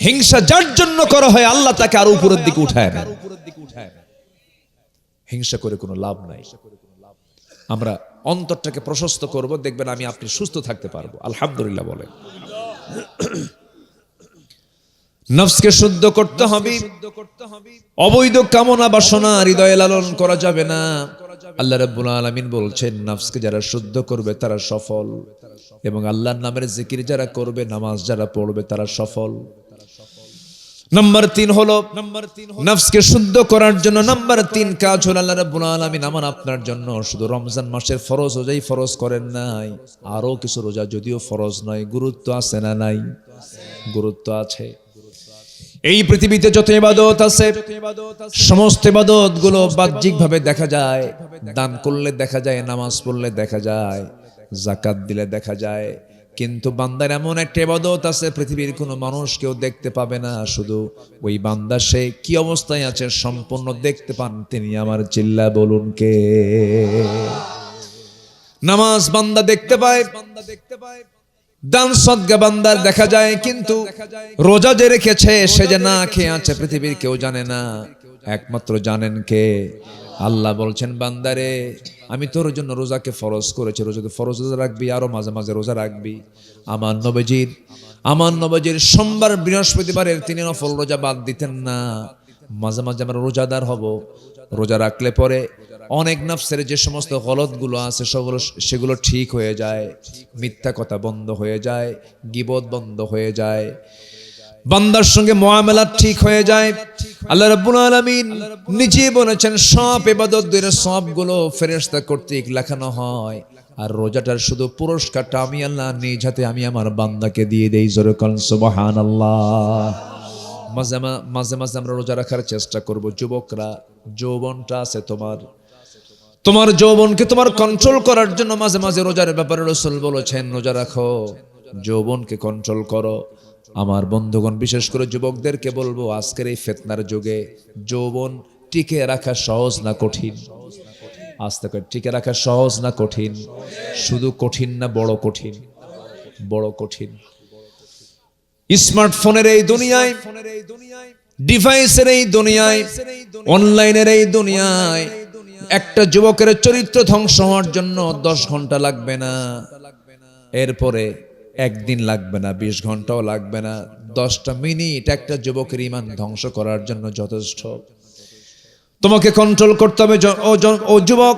হিংসা যার জন্য করা হয় আল্লাহ তাকে আরো উপরের দিকে উঠায় না। হিংসা করে কোনো লাভ নাই। আমরা অন্তরটাকে প্রশস্ত করব, দেখবেন আমি আপনি সুস্থ থাকতে পারবো। আলহামদুলিল্লাহ বলেন। নফসকে শুদ্ধ করতে হবে, অবৈধ কামনা বাসনা হৃদয়ে লালন করা যাবে না। আল্লাহ রাব্বুল আলামিন বলছেন, নফসকে যারা শুদ্ধ করবে তারা সফল, এবং আল্লাহর নামের জিকির যারা করবে, নামাজ যারা পড়বে তারা সফল। নাম্বার 3 হলো নফসকে শুদ্ধ করার জন্য নাম্বার 3 কাজ হলো আল্লাহ রাব্বুল আলামিন আমার আপনার জন্য শুধু রমজান মাসের ফরজ রোজাই ফরজ করেন নাই, আরো কিছু রোজা যদিও ফরজ নয়, গুরুত্ব আছে না নাই? গুরুত্ব আছে। এই পৃথিবীতে যত ইবাদত আছে সমস্ত ইবাদত গুলো বাহ্যিক ভাবে দেখা যায়, দান করলে দেখা যায়, নামাজ পড়লে দেখা যায়, যাকাত দিলে দেখা যায়, কিন্তু বান্দার এমন একটা ইবাদত আছে পৃথিবীর কোনো মানুষ কেউ দেখতে পাবে না, শুধু ওই বান্দা সে কি অবস্থায় আছে সম্পূর্ণ দেখতে পান তিনি। আমার চিল্লা বলুন কে? নামাজ বান্দা দেখতে পায়, দান সদকা বান্দার দেখা যায়, কিন্তু রোজা যে রেখেছে সে যে না খেয়ে আছে পৃথিবীর কেউ জানে না, একমাত্র জানেন কে? আল্লাহ বলছেন, বান্দারে আমি তোর জন্য রোজাকে ফরজ করেছি, রোজাকে ফরজ রোজা রাখবি, আরো মাঝে মাঝে রোজা রাখবি। আমার নবীজির সোমবার বৃহস্পতিবারের 3 নফল রোজা বাদ দিতেন না, মাঝে মাঝে আমরা রোজাদার হব। রোজা রাখলে পরে অনেক নফসের যে সমস্ত গলতগুলো আছে সেগুলো ঠিক হয়ে যায়, মিথ্যা কথা বন্ধ হয়ে যায়, গীবত বন্ধ হয়ে যায়, বান্দার সঙ্গে মুআমালা ঠিক হয়ে যায়। আল্লাহ রাব্বুল আলামিন নিজে বলেছেন, সব ইবাদতের সবগুলো ফেরেশতা কর্তৃক লেখানো হয়, আর রোজাটার শুধু পুরস্কারটা আমি আল্লাহ নিজ হাতে আমি আমার বান্দাকে দিয়ে দেই। জোরে বলেন সুবহানাল্লাহ। মাঝে মাঝে আমরা রোজা রাখার চেষ্টা করব। যুবকরা, যৌবনটা আছে তোমার যৌবনকে তোমার কন্ট্রোল করার জন্য মাঝে মাঝে রোজার ব্যাপারে রাসূল বলেছেন, রোজা রাখো, যৌবনকে কন্ট্রোল করো। আমার বন্ধুগণ, বিশেষ করে যুবকদেরকে বলবো, আজকের এই ফিতনার যুগে যৌবন টিকে রাখা সহজ না কঠিন? আস্তে করে, টিকে রাখা সহজ না কঠিন? শুধু কঠিন না, বড় কঠিন, বড় কঠিন। স্মার্টফোনের এই দুনিয়ায়, ডিভাইসের এই দুনিয়ায়, অনলাইনের এই দুনিয়ায় একটা যুবকের চরিত্র ধ্বংস হওয়ার জন্য 10 ঘন্টা লাগবে না, এরপরে একদিন লাগবে না, 20 ঘন্টাও লাগবে না, 10টা মিনিট একটা যুবকের ঈমান ধ্বংস করার জন্য যথেষ্ট। তোমাকে কন্ট্রোল করতে হবে। ও যুবক,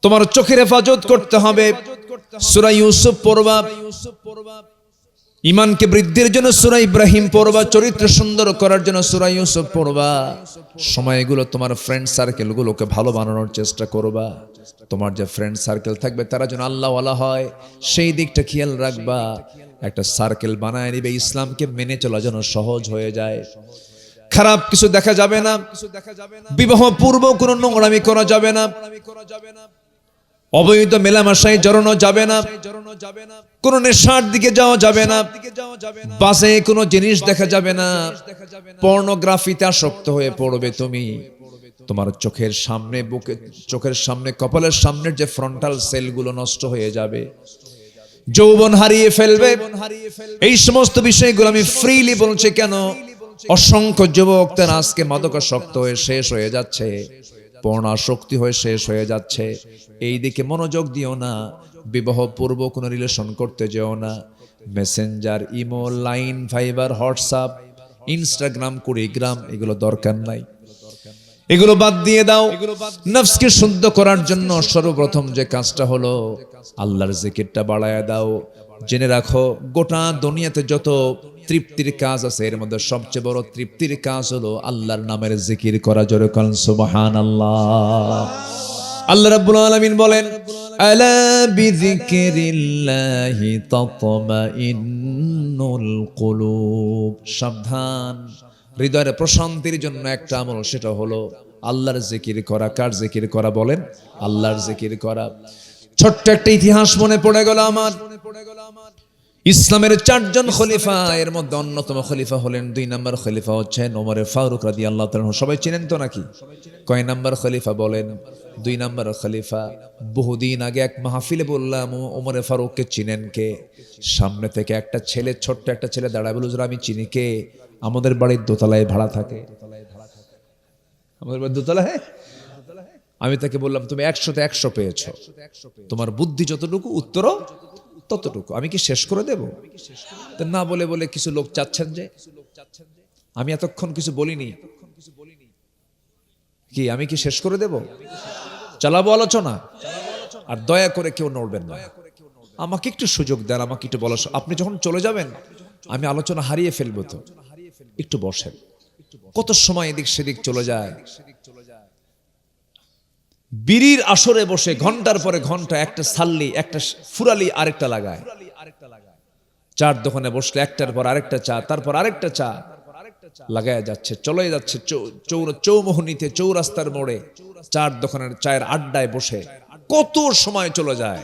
তোমার চোখের হেফাজত করতে হবে। সূরা ইউসুফ পড়বা, ঈমানকে বৃদ্ধির জন্য সূরা ইব্রাহিম পড়বা, চরিত্র সুন্দর করার জন্য সূরা ইউসুফ পড়বা। সময়গুলো তোমার ফ্রেন্ড সার্কেল গুলোকে ভালো বানানোর চেষ্টা করবা। তোমার যে ফ্রেন্ড সার্কেল থাকবে তারা যেন আল্লাহওয়ালা হয় সেই দিকটা খেয়াল রাখবা। একটা সার্কেল বানায় নিবে, ইসলামকে মেনে চলা যেন সহজ হয়ে যায়। খারাপ কিছু দেখা যাবে না, বিবাহ পূর্ব কোনো নোংরামি করা যাবে না, অবৈধ মেলামেশায় জড়ানো যাবে না, কোন নেশার দিকে যাওয়া যাবে না, বাসে কোনো জিনিস দেখা যাবে না, পর্নোগ্রাফিতে আসক্ত হয়ে পড়বে তুমি। তোমার চোখের সামনে, চোখের সামনে, কপালের সামনের যে ফ্রন্টাল সেলগুলো নষ্ট হয়ে যাবে, যৌবন হারিয়ে ফেলবে। এই সমস্ত বিষয়গুলো আমি ফ্রিলি বলছি। কেন? অসংখ্য যুবক তারা আজকে মাদকাসক্ত হয়ে শেষ হয়ে যাচ্ছে। পর্ণ আসক্তি হয়ে শেষ হয়ে যাচ্ছে, এই দিকে মনোযোগ দিও না। বিবাহ পূর্ব কোনো রিলেশন করতে যেও না। Messenger, imo, Line, Viber, WhatsApp, Instagram, Kurigram, এগুলো দরকার নাই, এগুলো বাদ দিয়ে দাও। নফসকে শুদ্ধ করার জন্য সর্বপ্রথম যে কাজটা হলো আল্লাহর জিকিরটা বাড়ায়া দাও। জেনে রাখো, গোটা দুনিয়াতে যত তৃপ্তির কাজ আছে এর মধ্যে সবচেয়ে বড় তৃপ্তির কাজ হলো আল্লাহর নামের জিকির করা। জোরে কোন সুবহানাল্লাহ। আল্লাহ রাব্বুল আলামিন বলেন, আলা বিযিকিরিল্লাহি তাতমাইন্নুল কুলুব। সাবধান, হৃদয়ের প্রশান্তির জন্য একটা আমল, সেটা হলো আল্লাহর জিকির করা। কার জিকির করা বলেন? আল্লাহর জিকির করা। ছোট্ট একটা ইতিহাস মনে পড়ে গেল আমার। ইসলামের 4 জন খলিফা, এর মধ্যে অন্যতম খলিফা হলেন, 2 নম্বর খলিফা হচ্ছেন ওমরে ফারুক রাদিয়াল্লাহু তাআলা। সবাই চিনেন তো নাকি? কয় নাম্বার খলিফা বলেন? 2 নম্বর খলিফা। বহুদিন আগে এক মাহফিলে বললাম, ওমরে ফারুককে চিনেন কে? সামনে থেকে একটা ছেলে, ছোট্ট একটা ছেলে দাঁড়ায় বলল, আমি চিনি। কে? আমাদের বাড়ির দোতলায় ভাড়া থাকে। আমাদের বাড়ির দোতলা। হ্যাঁ। আমি তাকে বললাম, তুমি 100তে 100 পেয়েছো, তোমার বুদ্ধি যতটুকু উত্তরও ততটুকু। আমি কি শেষ করে দেব? না বলে বলে কিছু লোক চাচ্ছেন যে আমি এতক্ষণ কিছু বলিনি, কি আমি কি শেষ করে দেব? চালাবো আলোচনা। আর দয়া করে কেউ নড়বেন না, আমাকে একটু সুযোগ দেন, আমাকে একটু বলা। আপনি যখন চলে যাবেন আমি আলোচনা হারিয়ে ফেলবো, তো একটু বসেন। কত সময় এদিক সেদিক চলে যায়। বিড়ির আসরে বসে ঘন্টার পরে ঘন্টা একটা সাল্লি, একটা ফুরালি, আরেকটা লাগায়। চার দোকানে বসলে একটার পর আরেকটা চা, তারপর আরেকটা চা লাগায় যাচ্ছে, চলে যাচ্ছে। চৌমোহনীতে, চৌরাস্তার মোড়ে 4 দোকানের চায়ের আড্ডায় বসে কত সময় চলে যায়।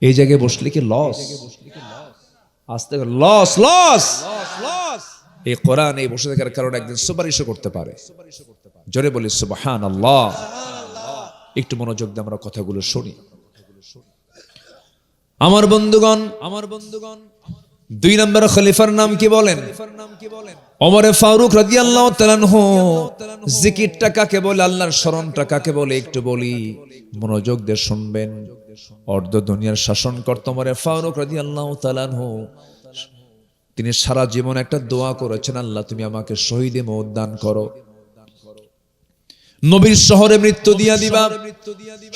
এই জায়গায় বসলে কি লস? আসতে লস লস। এই কোরআন এই বসে থাকার কারণে একদিন সুপারিশও করতে পারে। জোরে বলি সুবহানাল্লাহ। একটু মনোযোগ দিয়ে আমরা কথাগুলো শুনি। আমার বন্ধুগণ, 2 নম্বর খলিফার নাম কি বলেন? ওমরে ফারুক রাদিয়াল্লাহু তাআলা আনহু। জিকিরটা কাকে বলে, আল্লাহর স্মরণটা কাকে বলে একটু বলি, মনোযোগ দিয়ে শুনবেন। অর্ধ দুনিয়ার শাসনকর্তা ওমরে ফারুক রাদিয়াল্লাহু তাআলা আনহু, তিনি সারা জীবন একটা দোয়া করেছেন, আল্লাহ তুমি আমাকে শহীদে মওত দান করো। নবীর শহরে মৃত্যু দিয়া দিবা,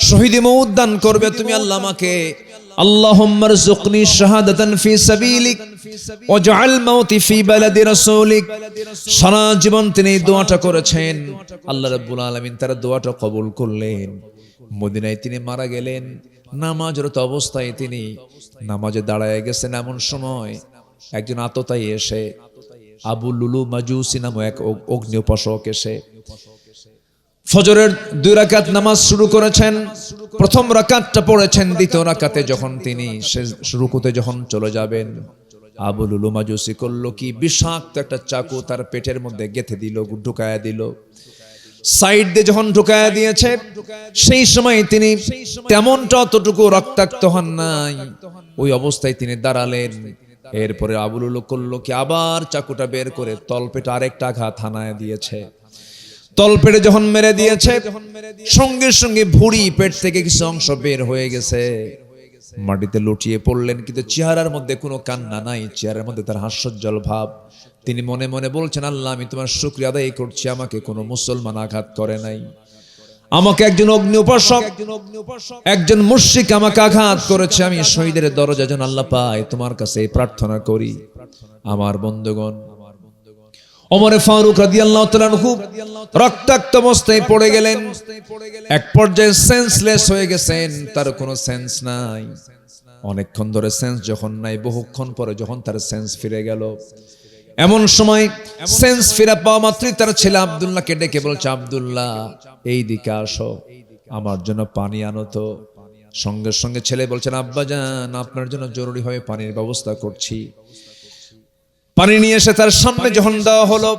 শহীদে মওত দান করবে তুমি আল্লাহ আমাকে। আল্লাহুম্মা রযুকনি শাহাদাতান ফি সাবিলিক ওয়াজআল মাউতি ফি বালাদি রাসূলিক। সারা জীবন তিনি এই দোয়াটা করেছেন, আল্লাহ রাব্বুল আলামিন তার দোয়াটা কবুল করলেন। মদিনায় তিনি মারা গেলেন, নামাজরত অবস্থায় তিনি নামাজে দাঁড়ায় গেছেন। এমন সময় একজন আততায়ী এসে, আবু লুলু মাজুসি নামক এক অগ্নি উপাসক এসে ফজরের 2 রাকাত নামাজ শুরু করেছেন। প্রথম রাকাতটা পড়েছেন, দ্বিতীয় রাকাতে যখন তিনি রুকুতে যখন চলে যাবেন, আবু লুলু মাজুসি করলো কি, বিষাক্ত একটা চাকু তার পেটের মধ্যে গেঁথে দিল, ঢুকায়া দিল। সাইড দিয়ে যখন ঢুকায়া দিয়েছে, সেই সময় তিনি তেমনটা অতটুকু রক্তাক্ত হন নাই, ওই অবস্থায় তিনি দাঁড়ালেন। এরপরে আবু লুলু করলো কি, আবার চাকুটা বের করে তলপেটে আরেকটা আঘাত হানায় দিয়েছে। তলপেটে যখন মেরে দিয়েছে, সঙ্গে সঙ্গে ভুঁড়ি, পেট থেকে কিছু অংশ বের হয়ে গেছে। মাটিতে লুটিয়ে পড়লেন, কিন্তু চেহারার মধ্যে কোনো কান্না নাই, চেহারার মধ্যে তার হাস্যোজ্জ্বল ভাব। তিনি মনে মনে বলছেন, আল্লাহ আমি তোমার শুকরিয়া আদায় করছি, আমাকে কোনো মুসলমান আঘাত করে নাই, আমাকে একজন অগ্নি উপাসক, একজন মুশরিক আমাকে আঘাত করেছে। আমি শহীদের দরজা যেন আল্লাহ পাই, তোমার কাছে প্রার্থনা করি। আমার বন্ধুগণ, ওমরে ফারুক রাদিয়াল্লাহু তাআলা আনহু রক্তাক্ত অবস্থায় পড়ে গেলেন। এক পর্যায়ে সেন্সলেস হয়ে গেছেন, তার কোনো সেন্স নাই। অনেকক্ষণ ধরে সেন্স যখন নাই, বহুক্ষণ পরে যখন তার সেন্স ফিরে গেল, এমন সময় সেন্স ফিরে পাওয়া মাত্রই তার ছেলে আব্দুল্লাহকে ডেকে বলছে, আব্দুল্লাহ এই দিকে আসো, আমার জন্য পানি আনো তো। সঙ্গে সঙ্গে ছেলে বলছেন, আব্বাজান আপনার জন্য জরুরি ভাবে পানির ব্যবস্থা করছি। পানি নিয়ে এসে তার সামনে যখন দেওয়া হলো,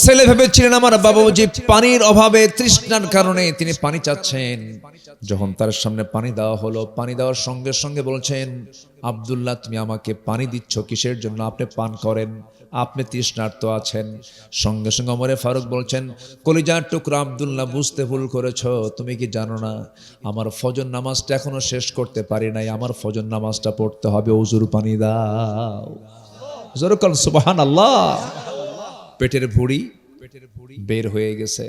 ছেলে ভেবেছিলেন আমার বাবুজি পানির অভাবে, তৃষ্ণার কারণে তিনি পানি চাচ্ছেন। যখন তার সামনে পানি দেওয়া হলো, পানি দেওয়ার সঙ্গে সঙ্গে বলছেন, আব্দুল্লাহ তুমি আমাকে পানি দিচ্ছ কিসের জন্য? আপনি পান করেন। আপনি তৃষ্ণার্ত আছেন। সঙ্গে সঙ্গে ওমরে ফারুক বলছেন, কলিজার টুকরা আব্দুল্লাহ, বুঝতে ভুল করেছ। তুমি কি জানো না আমার ফজর নামাজটা এখনো শেষ করতে পারি নাই, আমার ফজর নামাজটা পড়তে হবে, ওযুর পানি দাও। জোরে বলেন সুবহানাল্লাহ। পেটের ভুঁড়ি বের হয়ে গেছে,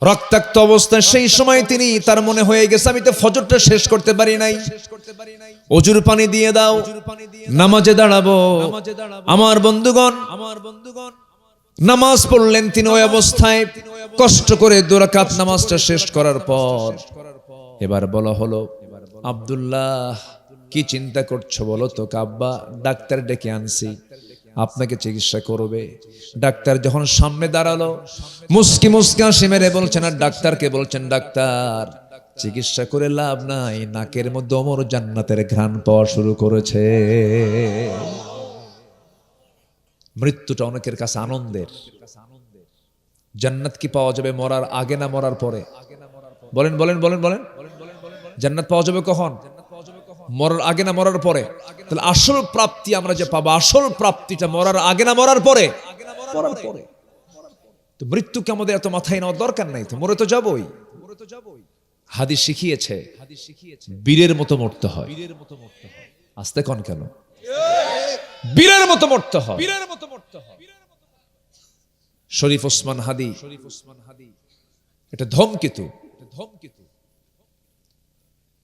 রক্তাক্ত অবস্থায়। সেই সময় তিনি, তার মনে হয়ে গেছে আমি তো ফজরটা শেষ করতে পারি নাই, ওযুর পানি দিয়ে দাও, নামাজে দাঁড়াবো। আমার বন্ধুগণ নামাজ পড়লেন তিনি ওই অবস্থায়, কষ্ট করে 2 রাকাত নামাজটা শেষ করার পর এবার বলা হলো, আব্দুল্লাহ কি চিন্তা করছো বলো তো? আব্বা, ডাক্তার ডেকে আনছি, আপনাকে চিকিৎসা করবে। ডাক্তার যখন সামনে দাঁড়ালো, মুস্কি মুস্কি হাসি মেরে বলছেন, আর ডাক্তারকে বলছেন, ডাক্তার চিকিৎসা করে লাভ নাই, নাকের মধ্যে ওমর জান্নাতের ঘ্রাণ পাওয়া শুরু করেছে। মৃত্যুটা অনেকের কাছে আনন্দের। জান্নাত কি পাওয়া যাবে মরার আগে না মরার পরে? বলেন বলেন বলেন বলেন। জান্নাত পাওয়া যাবে কখন? মরার আগে না মরার পরে? তাহলে আসল প্রাপ্তি আমরা যে পাবো, আসল প্রাপ্তিটা মরার আগে না মরার পরে? মরার পরে। তো মৃত্যুকে আমাদের এত মাথায় নেওয়ার দরকার নাই, তো মরে তো যাবই। হাদিস শিখিয়েছে বীরের মতো মরতে হয়। আস্তে কোন কেন? বীরের মতো মরতে হয়। শরীফ ওসমান হাদি এটা ধমকেতু,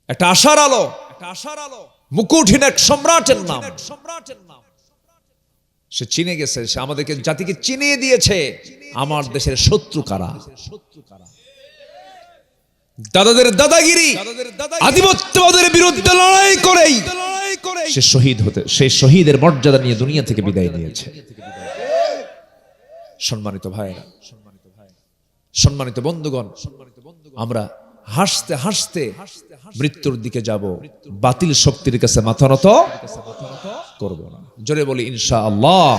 একটা আশার আলো, মুকুটহীন এক সম্রাটের নাম। সে চিনে গেছে, সে আমাদেরকে জাতিকে চিনিয়ে দিয়েছে আমার দেশের শত্রু কারা। দাদাদের দাদাগিরি, আধিপত্যবাদের বিরুদ্ধে লড়াই করেই সে শহীদ হতে, সেই শহীদের মর্যাদা নিয়ে দুনিয়া থেকে বিদায় নিয়েছে। সম্মানিত ভাইরা, সম্মানিত বন্ধুগণ, আমরা হাসতে হাসতে মৃত্যুর দিকে যাব, বাতিল শক্তির কাছে মাথা নত করব না। জোরে বলি ইনশাআল্লাহ।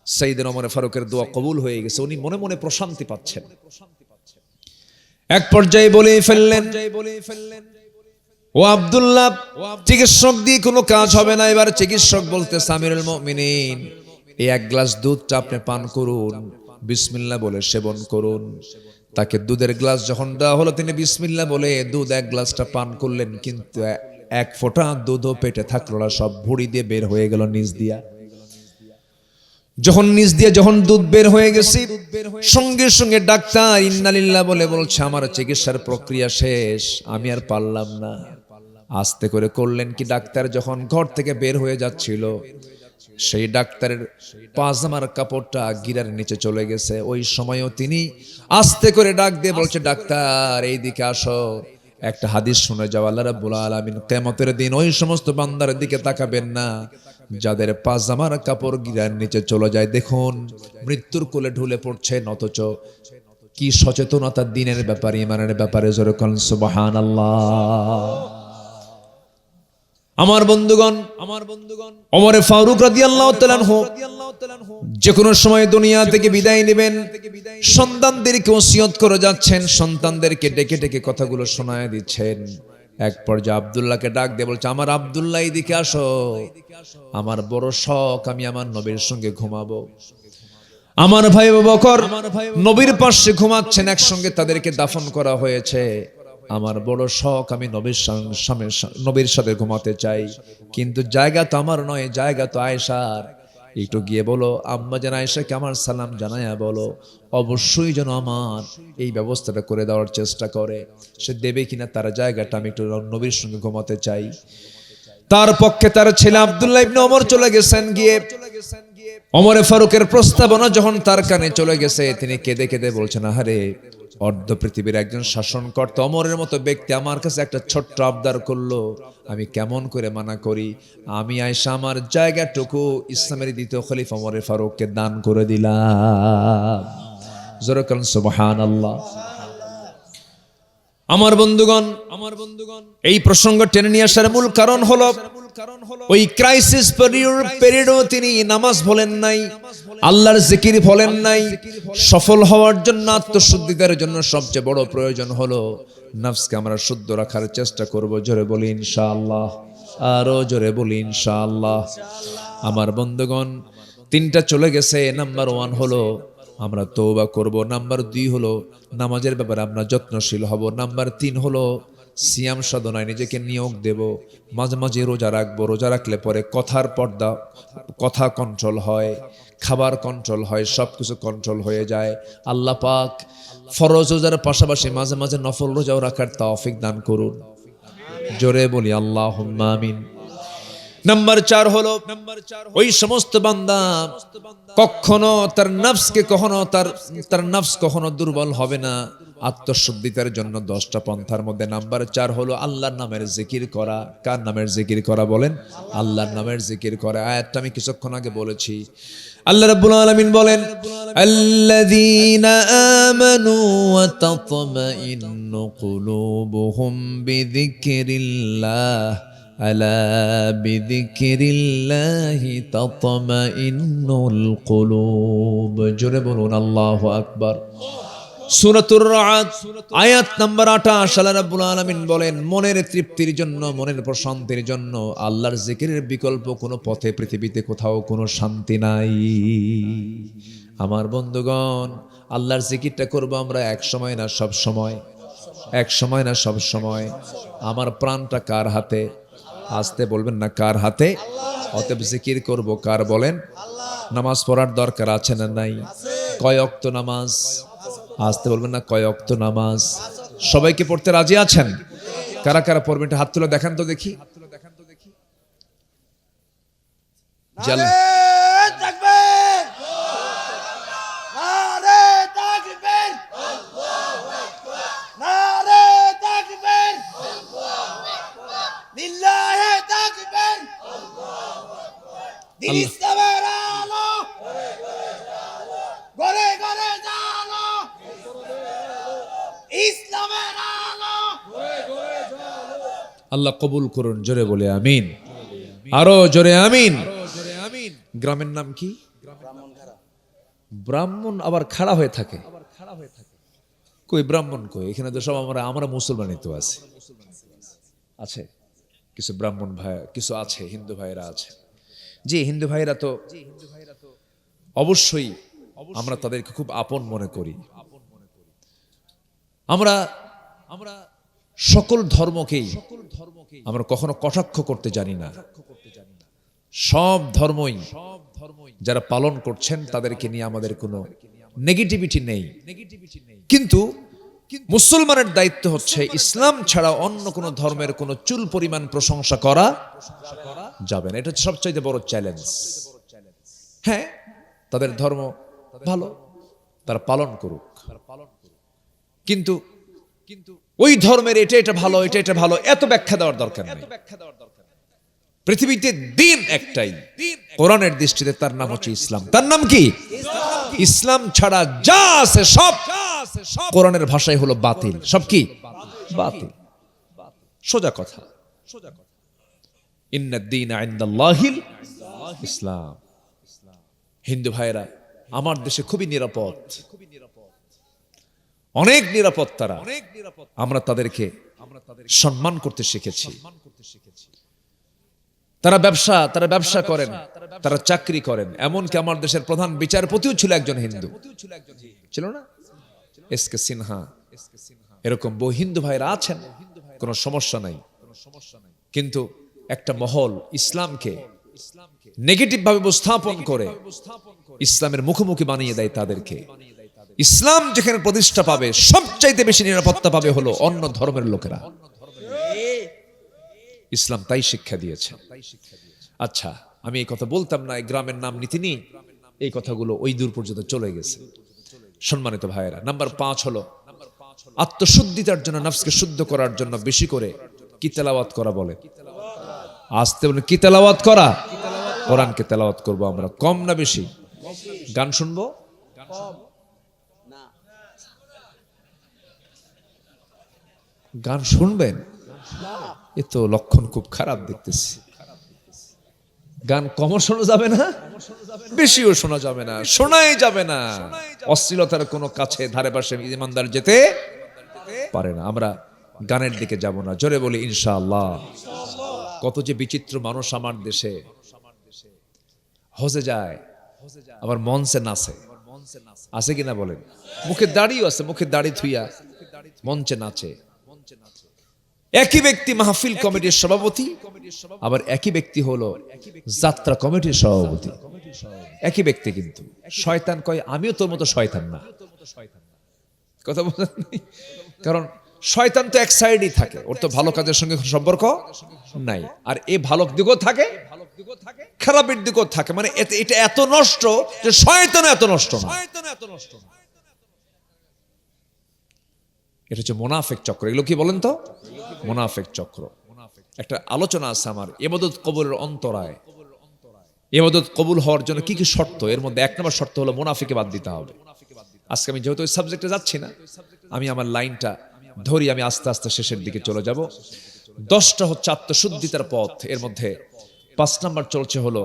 সাইয়েদনা ওমর ফারুকের দোয়া কবুল হয়ে গেছে, উনি মনে মনে প্রশান্তি পাচ্ছেন। এক পর্যায়ে বলে ফেললেন, ও আব্দুল্লাহ, চিকিৎসক দিয়ে কোনো কাজ হবে না। এবার চিকিৎসক বলতে, আমিরুল মুমিনিন, এই 1 গ্লাস দুধটা আপনি পান করুন, বিসমিল্লাহ বলে সেবন করুন। তাকে দুধের গ্লাস যখন দেওয়া হলো, তিনি বিসমিল্লাহ বলে দুধ 1 গ্লাসটা পান করলেন, কিন্তু 1 ফোঁটা দুধও পেটে থাকলো না, সব ভুঁড়ি দিয়ে বের হয়ে গেল নিচ দিয়া। যখন নিচ দিয়ে যখন দুধ বের হয়ে গেছে, সঙ্গে সঙ্গে ডাক্তার ইন্নালিল্লাহ বলে বলছে, আমার চিকিৎসার প্রক্রিয়া শেষ, আমি আর পারলাম না। আস্তে করে করলেন কি, ডাক্তার যখন ঘর থেকে বের হয়ে যাচ্ছিল, সেই ডাক্তারের পাজামার কাপড়টা গিরার নিচে চলে গেছে। ওই সময়ও তিনি আস্তে করে ডাক দিয়ে বলছে, ডাক্তার এইদিকে আসো, একটা হাদিস শুনে যাও। আল্লাহ রাব্বুল আলামিন কিয়ামতের দিন ওই সমস্ত বান্দার দিকে তাকাবেন না যাদের পাজামার কাপড় গিরার নিচে চলে যায়। দেখুন মৃত্যুর কোলে ঢুলে পড়ছেন, অথচ কি সচেতনতা দিনের ব্যাপারে, ইমানের ব্যাপারে। জোরে বলেন সুবহানাল্লাহ। আমার বন্ধুগণ, ওমর ফারুক রাদিয়াল্লাহু তাআলা আনহু যে কোনো সময় দুনিয়া থেকে বিদায় নেবেন, সন্তানদেরকে ওসিয়ত করে যাচ্ছেন, সন্তানদেরকে ডেকে ডেকে কথাগুলো শোনায় দিচ্ছেন। এক পর্যায়ে আব্দুল্লাহকে ডাক দিয়ে বলছে, আমার আব্দুল্লাহ এদিকে আসো, আমার বড় শখ আমি আমার নবীর সঙ্গে ঘুমাবো। আমার ভাই আবু বকর নবীর পাশে ঘুমাচ্ছেন, একসঙ্গে তাদেরকে দাফন করা হয়েছে। আমার বড় শখ আমি নবীর সাথে ঘুমাতে চাই, কিন্তু জায়গা তো আমার নয়, জায়গা তো আয়েশার। একটু গিয়ে বলো আম্মা জান আয়েশাকে আমার সালাম জানায়া বলো, অবশ্যই যেন আমার এই ব্যবস্থাটা করে দেওয়ার চেষ্টা করে। সে দেবে কিনা তার জায়গাটা, আমি একটু নবীর সঙ্গে ঘুমাতে চাই। তার পক্ষে তার ছেলে আব্দুল্লাহ ইবনে ওমর চলে গেছেন। গিয়ে ওমর ফারুকের প্রস্তাবনা যখন তার কানে চলে গেছে, তিনি কেঁদে কেঁদে বলছেন, আহারে অর্ধ পৃথিবীর একজন শাসনকর্তা ওমরের মতো ব্যক্তি আমার কাছে একটা ছোট্ট আবদার করলো, আমি কেমন করে মানা করি? আমি আয়েশা আমার জায়গাটুকু ইসলামের দ্বিতীয় খলিফা ওমর ফারুককে দান করে দিলাম। জোরে বলেন সুবহানাল্লাহ। আমার বন্ধুগণ, এই প্রসঙ্গ টেনে নিয়ে আসার মূল কারণ হলো, ওই ক্রাইসিস পিরিয়ডও তিনি নামাজ ভোলেন নাই, আল্লাহর জিকির ভোলেন নাই। সফল হওয়ার জন্য, আত্মশুদ্ধির জন্য সবচেয়ে বড় প্রয়োজন হলো নফসকে আমরা শুদ্ধ রাখার চেষ্টা করব। জোরে বলি ইনশাআল্লাহ। আরো জোরে বলি ইনশাআল্লাহ। আমার বন্ধুগণ, তিনটা চলে গেছে। নাম্বার 1 হলো আমরা তওবা করব, নাম্বার 2 হলো নামাজের ব্যাপারে আমরা যত্নশীল হব, নাম্বার 3 হলো সিয়াম সাধনায় নিজেকে নিয়োগ দেব, মাঝে মাঝে রোজা রাখবো। রোজা রাখলে পরে কথার পর্দা, কথা কন্ট্রোল হয়, খাবার কন্ট্রোল হয়, সবকিছু কন্ট্রোল হয়ে যায়। আল্লাহ পাক ফরজ রোজার পাশাপাশি মাঝে মাঝে নফল রোজাও রাখার তৌফিক দান করুন। জোরে বলি আল্লাহুম্মা আমিন। নাম্বার 4 হলো ওই সমস্ত বান্দা কখনো তার নফসকে তার নফস কখনো দুর্বল হবে না। আত্মশুদ্ধিতার জন্য 10টা পন্থার মধ্যে নাম্বার 4 হলো আল্লাহর নামের জিকির করা। কার নামের জিকির করা বলেন? আল্লাহর নামের জিকির করা। আয়াতটা আমি কিছুক্ষণ আগে বলেছি। আল্লাহ রাব্বুল আলামিন বলেন, আল্লাযীনা আমানু ওয়া তাতমাইন্নু কুলুবুহুম বিযিকরিল্লাহ আলা বিযিকরিল্লাহি তাতমাইন্নুল কুলুব। জোরে বলুন আল্লাহু আকবার। সূরাতুর রা'দ আয়াত নাম্বার 28 আল্লাহ রাব্বুল আলামিন বলেন, মনের তৃপ্তির জন্য, মনের প্রশান্তির জন্য আল্লাহর জিকিরের বিকল্প কোনো পথে পৃথিবীতে কোথাও কোনো শান্তি নাই। আমার বন্ধুগণ, আল্লাহর জিকিরটা করব আমরা এক সময় না সব সময়, এক সময় না সব সময়। আমার প্রাণটা কার হাতে? আসতে বলবেন না, কার হাতে? অতএব জিকির করব কার বলেন? নামাজ পড়ার দরকার আছে না নাই? কয় ওয়াক্ত নামাজ? আসতে বলবেন না, কয় ওয়াক্ত নামাজ? সবাইকে পড়তে রাজি আছেন? কারা কারা পড়বেন হাত তুলে দেখান তো দেখি। নারে তাকবীর, নারে তাকবীর, নারে তাকবীর, লিল্লাহি তাকবীর। দিন ইসলামের আলো ঘরে ঘরে জালো, ইসলামের আলো। আল্লাহ কবুল করুন। জোরে বলে আমিন। আরো জোরে আমিন। গ্রামের নাম কি? ব্রাহ্মণ আবার খাড়া হয়ে থাকে। কই ব্রাহ্মণ কই? এখানে তো সব আমরা মুসলমানই তো আছে। আছে কিছু ব্রাহ্মণ ভাই, কিছু আছে হিন্দু ভাইরা আছে। জি, হিন্দু ভাইরা তো অবশ্যই আমরা তাদেরকে খুব আপন মনে করি। আমরা সকল ধর্মকেই আমরা কখনো কটাক্ষ করতে জানি না। সব ধর্মই যারা পালন করছেন তাদেরকে নিয়ে আমাদের কোনো নেগেটিভিটি নেই। কিন্তু মুসলমানের দায়িত্ব হচ্ছে ইসলাম ছাড়া অন্য কোনো ধর্মের কোনো চুল পরিমাণ প্রশংসা করা যাবে না। এটা হচ্ছে সবচাইতে বড় চ্যালেঞ্জ। হ্যাঁ, তাদের ধর্ম ভালো, তারা পালন করুক, কিন্তু ওই ধর্মের এটা ভালো, এটা ভালো এত ব্যাখ্যা দেওয়ার দরকার নেই। পৃথিবীতে দিন একটাই, কোরআনের দৃষ্টিতে তার নাম হচ্ছে ইসলাম। তার নাম কি? ইসলাম ছাড়া যা আছে সব কোরআনের ভাষায় হলো বাতিল। সব কি? বাতিল। সোজা কথা। ইন্নাদ-দীনা ইনদাল্লাহিল ইসলাম। হিন্দু ভাইরা আমার দেশে খুবই নিরাপদ, অনেক নিরাপদ তারা। আমরা তাদেরকে সম্মান করতে শিখেছি। তারা ব্যবসা করেন, তারা চাকরি করেন। এমনকি আমার দেশের প্রধান বিচারপতিও ছিল একজন হিন্দু, ছিল না? এসকে সিনহা। এরকম বহু হিন্দু ভাইরা আছেন, কোনো সমস্যা নাই। কিন্তু একটা মহল ইসলামকে নেগেটিভ ভাবে উপস্থাপন করে ইসলামের মুখোমুখি বানিয়ে দেয় তাদেরকে। ইসলাম যেখানে প্রতিষ্ঠা পাবে সবচাইতে বেশি নিরাপত্তা পাবে হলো অন্য ধর্মের লোকেরা। ইসলাম তাই শিক্ষা দিয়েছে। আচ্ছা, আমি এই কথা বলতাম না, এই গ্রামের নাম নীতিনি, এই কথাগুলো ওই দূর পর্যন্ত চলে গেছে। সম্মানিত ভাইয়েরা, নাম্বার 5 হলো আত্মশুদ্ধিতার জন্য, নফসকে শুদ্ধ করার জন্য বেশি করে কি তেলাওয়াত করা বলে? আসতে বলে কি তেলাওয়াত করা? কোরআনকে তেলাওয়াত করব আমরা। কম না বেশি? গান শুনবো? গান শুনবেন? এ তো লক্ষণ খুব খারাপ দেখতেছি। গান কমও শোনা যাবে না, বেশিও শোনা যাবে না, শোনাই যাবে না। অশ্লীলতার কোনো কাছে ধারে পাশে ইমানদার যেতে পারে না। আমরা গানের দিকে যাব না। জোরে বলি ইনশাআল্লাহ। কত যে বিচিত্র মানুষ আমার দেশে হজে যায় আবার মঞ্চে নাচে, আছে কিনা বলেন? মুখে দাড়িও আছে, মুখে দাড়ি থুইয়া মঞ্চে নাচে। একই ব্যক্তি মাহফিল কমিটির সভাপতি, আবার একই ব্যক্তি হলো যাত্রা কমিটির সভাপতি। একই ব্যক্তি, কিন্তু শয়তান কয় আমিও তোর মতো শয়তান না। কথা বলেন নাই? কারণ শয়তান তো এক সাইডই থাকে, ওর তো ভালো কাজের সঙ্গে সম্পর্ক নাই। আর এই ভালো দিকও থাকে, খারাপের দিকও থাকে। মানে এটা এত নষ্ট যে শয়তান এত নষ্ট না। এটা হচ্ছে মুনাফিক চক্র। এগুলো কি বলেন তো? মুনাফিক চক্র। একটা আলোচনা আছে আমার ইবাদত কবুলের অন্তরায়। ইবাদত কবুল হওয়ার জন্য কি কি শর্ত, এর মধ্যে এক নম্বর শর্ত হলো মুনাফিকে বাদ দিতে হবে। আজকে আমি যেহেতু ওই সাবজেক্টে যাচ্ছি না, আমি আমার লাইনটা ধরি, আমি আস্তে আস্তে শেষের দিকে চলে যাব। 10টা হচ্ছে আত্মশুদ্ধিতার পথ, এর মধ্যে 5 নাম্বার চলছে হলো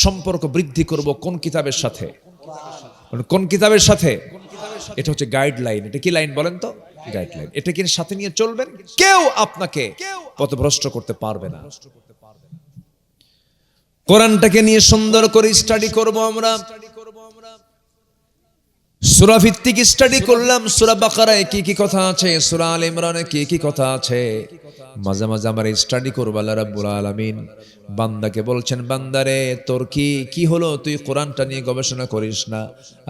সম্পর্ক বৃদ্ধি করব কোন কিতাবের সাথে। কোন কিতাবের সাথে? এটা হচ্ছে গাইডলাইন। এটা কি লাইন বলেন তো? গাইডলাইন। এটা কি সাথে নিয়ে চলবেন, কেউ আপনাকে পথভ্রষ্ট করতে পারবে না। কোরআনটাকে নিয়ে সুন্দর করে স্টাডি করব আমরা। সূরা ভিত্তিক স্টাডি করলাম। সূরা বাকারায় কি কি কথা আছে, সূরা আলে ইমরানে কি কি কথা আছে, মাঝে মাঝে আমরা স্টাডি করব। আল্লাহ রাব্বুল আলামিন বান্দাকে বলছেন, বান্দারে তোর কি হলো, তুই কোরআনটা নিয়ে গবেষণা করিস না?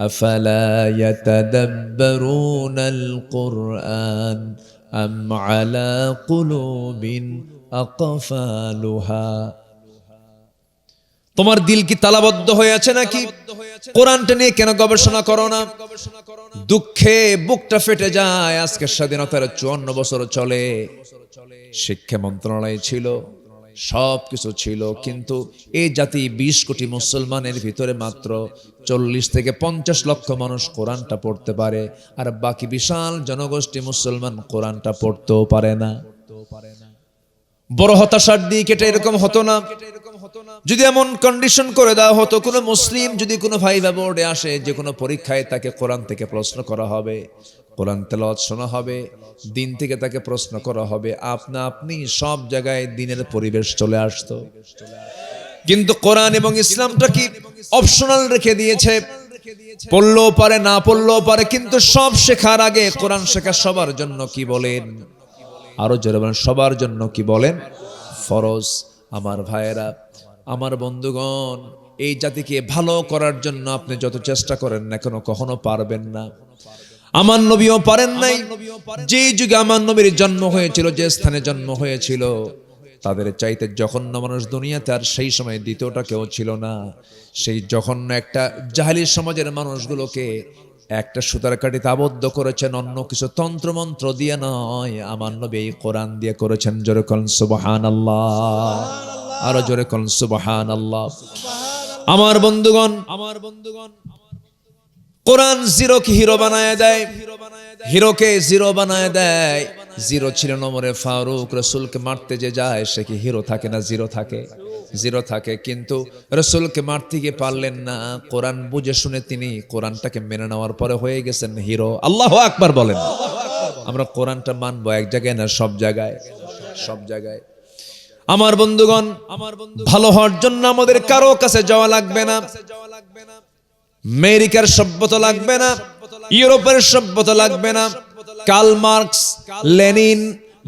আফালা ইয়াতাদাব্বারুনাল কুরআন আম আলা কুলুবিন আকফালুহা। তোমার দিল কি তালাবদ্ধ হয়ে আছে নাকি? কোরআনটা নিয়ে কেন গবেষণা করো না? দুঃখে বুকটা ফেটে যায়। আজকে স্বাধীনতার 54 বছর চলে, শিক্ষা মন্ত্রণালয় ছিল, সবকিছু ছিল, কিন্তু এই জাতি 20 কোটি মুসলমানের ভিতরে মাত্র 40 থেকে 50 লক্ষ মানুষ কোরআনটা পড়তে পারে, আর বাকি বিশাল জনগোষ্ঠী মুসলমান কোরআনটা পড়তেও পারে না। বড় হতাশার দিক এটা। এরকম হতো না যদি এমন কন্ডিশন করে দেওয়া হতো, কোনো মুসলিম যদি কোনো ভাইভা বোর্ডে আসে, যে কোনো পরীক্ষায় তাকে কোরআন থেকে প্রশ্ন করা হবে, কোরআন তেলাওয়াত শোনা হবে, দিন থেকে তাকে প্রশ্ন করা হবে, আপনি সব জায়গায় দিনের পরিবেশ চলে আসতো। কিন্তু কোরআন এবং ইসলামটা কি অপশনাল রেখে দিয়েছে, পড়লেও পারে না পড়লেও পারে, কিন্তু সব শেখার আগে কোরআন শেখা সবার জন্য কি বলেন? আরো জোরে বলেন, সবার জন্য কি বলেন? ফরজ। আমার ভাইয়েরা, আমার বন্ধুগণ, এই জাতিকে ভালো করার জন্য আপনি যত চেষ্টা করেন না কেন, কখনো পারবেন না। আমার নবীও পারেন নাই। যে যুগে আমার নবীর জন্ম হয়েছিল, যে স্থানে জন্ম হয়েছিল, তাদের চাইতে জঘন্য মানুষ দুনিয়াতে আর সেই সময় দ্বিতীয়টা কেউ ছিল না। সেই জঘন্য একটা জাহেলি সমাজের মানুষগুলোকে একটা সুতার কাঠিতে আবদ্ধ করেছেন, অন্য কিছু তন্ত্রমন্ত্র দিয়ে নয়, আমার নবী এই কোরআন দিয়ে করেছেন। জোরে কোন সুবহানাল্লাহ, আরো জোরে কোন সুবহানাল্লাহ। আমার বন্ধুগণ, কোরআন জিরোকে হিরো বানায় দেয়, হিরোকে জিরো বানায় দেয়। জিরো ছিল নম্বরে ফারুক। রসুলকে মারতে যে যায় সে কি হিরো থাকে না জিরো থাকে? জিরো থাকে। কিন্তু রসুলকে মারতে গিয়ে পারলেন না, কোরআন বুঝে শুনে তিনি কোরআনটাকে মেনে নেওয়ার পরে হয়ে গেছেন হিরো। আল্লাহু আকবার বলেন। আমরা কোরআনটা মানবো এক জায়গায় না, সব জায়গায়, সব জায়গায়। আমার বন্ধুগণ, ভালো হওয়ার জন্য আমাদের কারো কাছে যাওয়া লাগবে না। আমেরিকার সভ্যতা লাগবে না, ইউরোপের সভ্যতা লাগবে না, কার্ল মার্কস, লেনিন,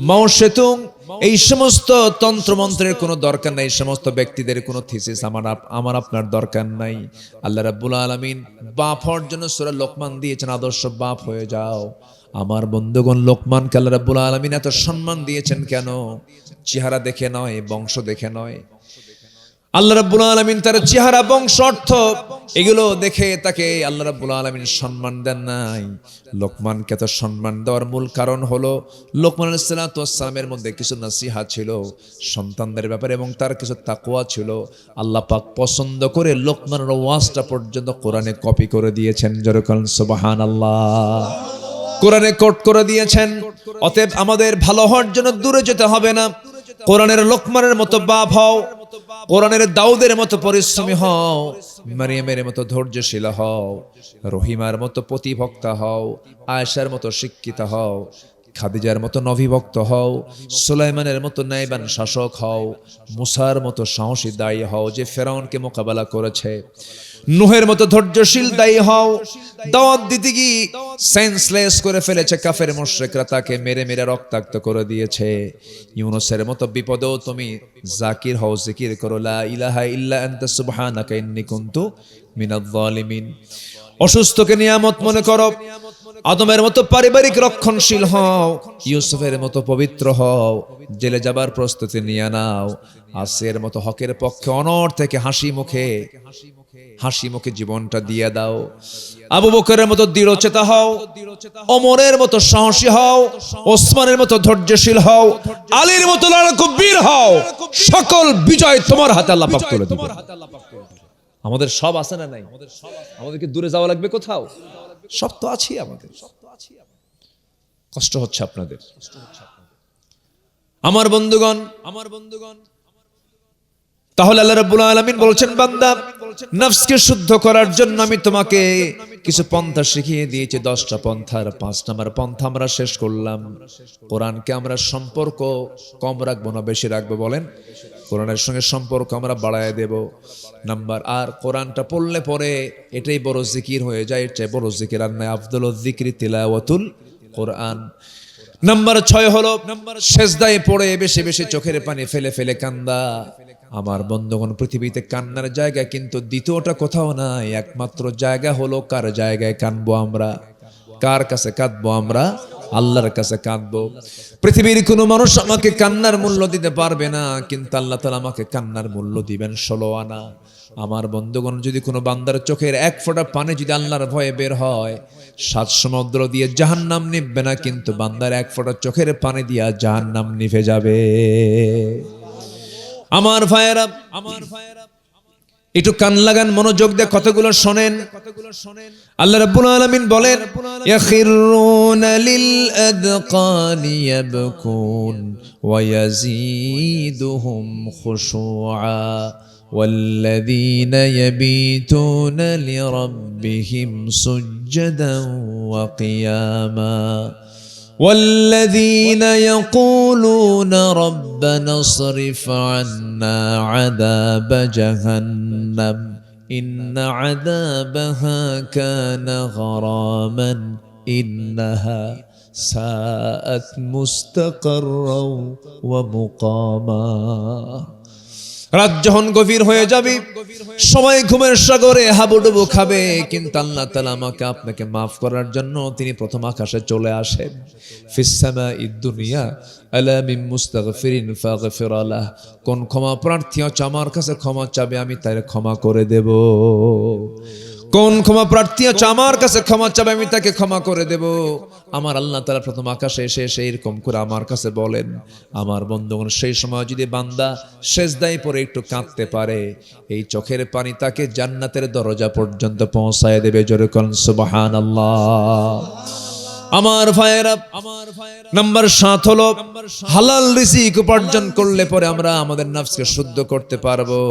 মাও সেতুং, এই সমস্ত তন্ত্রমন্ত্রের কোনো দরকার নাই। এই সমস্ত ব্যক্তিদের কোনো থিসিস আমার আপনার দরকার নাই। আল্লাহ রাব্বুল আলামিন বাপ হওয়ার জন্য সূরা লোকমান দিয়েছেন, আদর্শ বাপ হয়ে যাও। আমার বন্ধুগণ, লোকমানকে আল্লাহ রাব্বুল আলামিন এত সম্মান দিয়েছেন কেন? চেহারা দেখে নয়, বংশ দেখে নয়। আল্লাহ রাব্বুল আলামিন তার চেহারা, বংশ, অর্থ এগুলো দেখে তাকে আল্লাহ রাব্বুল আলামিন সম্মান দেন নাই। লোকমানকে তো সম্মান দেওয়ার মূল কারণ হলো লোকমান আলাইহিস সালাতু ওয়াস সালামের মধ্যে কিছু নসিহত ছিল সন্তানদের ব্যাপারে, এবং তার কিছু তাকওয়া ছিল। আল্লাহ পাক পছন্দ করে লোকমানের ওয়াজটা পর্যন্ত কোরআনে কপি করে দিয়েছেন। জোরে বলেন সুবহানাল্লাহ। কোরআনে কোট করে দিয়েছেন। অতএব আমাদের ভালো হওয়ার জন্য দূরে যেতে হবে না। কোরআনের লোকমানের মতো বাপ হও, কোরআনের দাউদের মতো পরিশ্রমী হও, মারিয়ামের মতো ধৈর্যশীল হও, রহিমার মতো প্রতিভক্তা হও, আয়েশার মতো শিক্ষিত হও, খাদিজার মতো নভিভক্ত হও, সুলাইমানের মতো ন্যায়বান শাসক হও, মুসার মতো সাহসী দায়ী হও যে ফেরাউনকে মোকাবেলা করেছে, নূহের মতো ধৈর্যশীল দায়ী হও। দাওয়াত দিতে গিয়ে সেন্সলেস করে ফেলেছে কাফের মুশরিকরা, তাকে মেরে মেরে রক্তাক্ত করে দিয়েছে। ইউনূসের মতো বিপদেও তুমি জাকির হও, জিকির করো লা ইলাহা ইল্লা আনতা সুবহানাকা ইন্নী কুনতু মিনাজ জালিমিন। অসুস্থকে নিয়ামত মনে করো, আদমের মতো পারিবারিক রক্ষণশীল হও, ইউসুফের মতো পবিত্র হও, জেলে যাবার প্রস্তুতি নিয়ে নাও, আসিয়ার মতো হকের পক্ষে অনড় থেকে হাসি মুখে জীবনটা দিয়ে দাও। আবু বকরের মতো দৃঢ়চেতা হও, ওমরের মতো সাহসী হও, ওসমানের মতো ধৈর্যশীল হও, আলীর মতো লড়াকু বীর হও। সকল বিজয় তোমার হাতে আল্লাহ পাক তুলে দিবেন। আমাদের সব আছে না নাই? আমাদেরকে দূরে যাওয়া লাগবে কোথাও? সব তো আছি আমাদের। কষ্ট হচ্ছে আপনাদের। আমার বন্ধুগণ, তাহলে আল্লাহ রাব্বুল আলামিন বলছেন, বান্দা, নফসকে শুদ্ধ করার জন্য আমি তোমাকে কিছু পন্থা শিখিয়ে দিয়েছি। 10টা পন্থার 5 নম্বর পন্থা আমরা শেষ করলাম। কোরআনকে আমরা সম্পর্ক কম রাখবো না বেশি রাখবো? বলেন, কোরআনের সঙ্গে সম্পর্ক আমরা বাড়ায় দেব। নাম্বার, আর কোরআনটা পড়লে পরে এটাই বড় জিকির হয়ে যায়, এর চেয়ে বড় জিকির আর নাই। আফদলুয যিকরি তিলাওয়াতুল কোরআন। নাম্বার 6 হলো সেজদায় পড়ে বেশি বেশি চোখের পানি ফেলে ফেলে কান্দা। আমার বন্ধুগণ, পৃথিবীতে কান্নার জায়গা কিন্তু দ্বিতীয়টা কোথাও নাই। একমাত্র জায়গা হলো কার জায়গায় কাঁদবো আমরা? কার কাছে কাঁদবো আমরা? আল্লাহর কাছে কাঁদবো। পৃথিবীর কোনো মানুষ আমাকে কান্নার মূল্য দিতে পারবে না, কিন্তু আল্লাহ তাআলা আমাকে কান্নার মূল্য দিবেন 16 আনা। আমার বন্ধুগণ, যদি কোনো বান্দার চোখের এক ফোঁটা পানি যদি আল্লাহর ভয়ে বের হয়, 7 সমুদ্র দিয়ে জাহান্নাম নিভবে না, কিন্তু বান্দার এক ফোঁটা চোখের পানি দিয়া জাহান্নাম নিভে যাবে। আমার ভাইয়েরা, একটু কান লাগান, মনোযোগ দিয়ে কতগুলো শোনেন। আল্লাহ রাব্বুল আলামিন বলেন, ইয়াখিরুনা লিল আযকানি ইয়াবকুন ওয়া ইয়াজিদুহুম খুশুআ والذين يبيتون لربهم سجدا وقياما والذين يقولون ربنا اصرف عنا عذاب جهنم إن عذابها كان غراما إنها ساءت مستقرا ومقاما। রাত যখন গভীর হয়ে যাবে, সবাই ঘুমের সাগরে হাবুডুবু খাবে, কিন্তু আল্লাহ তাআলা আমাকে আপনাকে মাফ করার জন্য তিনি প্রথম আকাশে চলে আসেন। ফিস সামাইদ দুনিয়া আলা মিন মুস্তাগফিরিন ফাগফির লাহ। কোন ক্ষমা প্রার্থী আছে আমার কাছে ক্ষমা চাবে, আমি তার ক্ষমা করে দেব। কোন ক্ষমা প্রার্থী আছে আমার কাছে ক্ষমা চাবে, আমি তাকে ক্ষমা করে দেব। আমার আল্লাহ তাআলা প্রথম আকাশে এসে এরকম করে আমার কাছে বলেন। আমার বন্ধুগণ, সেই সময় যদি বান্দা সেজদায় পড়ে একটু কাঁদতে পারে, এই চোখের পানি তাকে জান্নাতের দরজা পর্যন্ত পৌঁছায় দেবে। জোরে বলুন সুবহানাল্লাহ। আমার ভাইয়েরা, নাম্বার 7 হলো হালাল রিজিক উপার্জন করলে পরে আমরা আমাদের নফসকে শুদ্ধ করতে পারবো।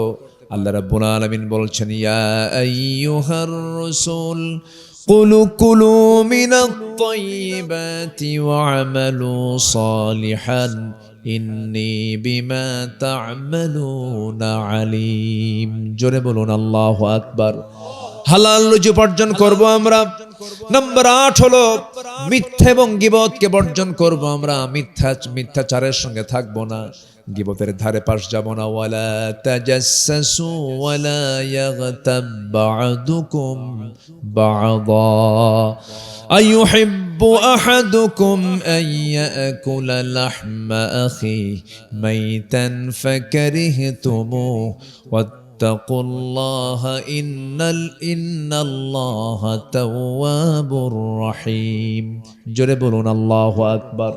আল্লাহ রাব্বুল আলামিন বলছেন, ইয়া আইয়ুহার রাসূল কুলু মিনাত তাইয়্যিবাতি ওয়া'মালু সালিহান ইন্নী বিমা তা'মালুনা আলীম। জোরে বলুন আল্লাহু আকবার। হালাল রুজি উপার্জন করব আমরা। নাম্বার 8 হলো মিথ্যা এবং গীবতকে বর্জন করব আমরা। মিথ্যাচারের সঙ্গে থাকবো না, গীবতের ধারে পাশ যাব না। ওয়ালা তাজাসসু ওয়ালা ইয়াগতাব বা'দুকুম বা'দা আইয়ুহিব্বু আহাদুকুম আন ইয়াকুলা লাহমা আখিহি মাইতান ফাকারিহতুমুহু ওয়াত্তাকুল্লাহা ইন্নাল্লাহা তাওয়াবুর রহিম। জোরে বলুন আল্লাহু আকবার।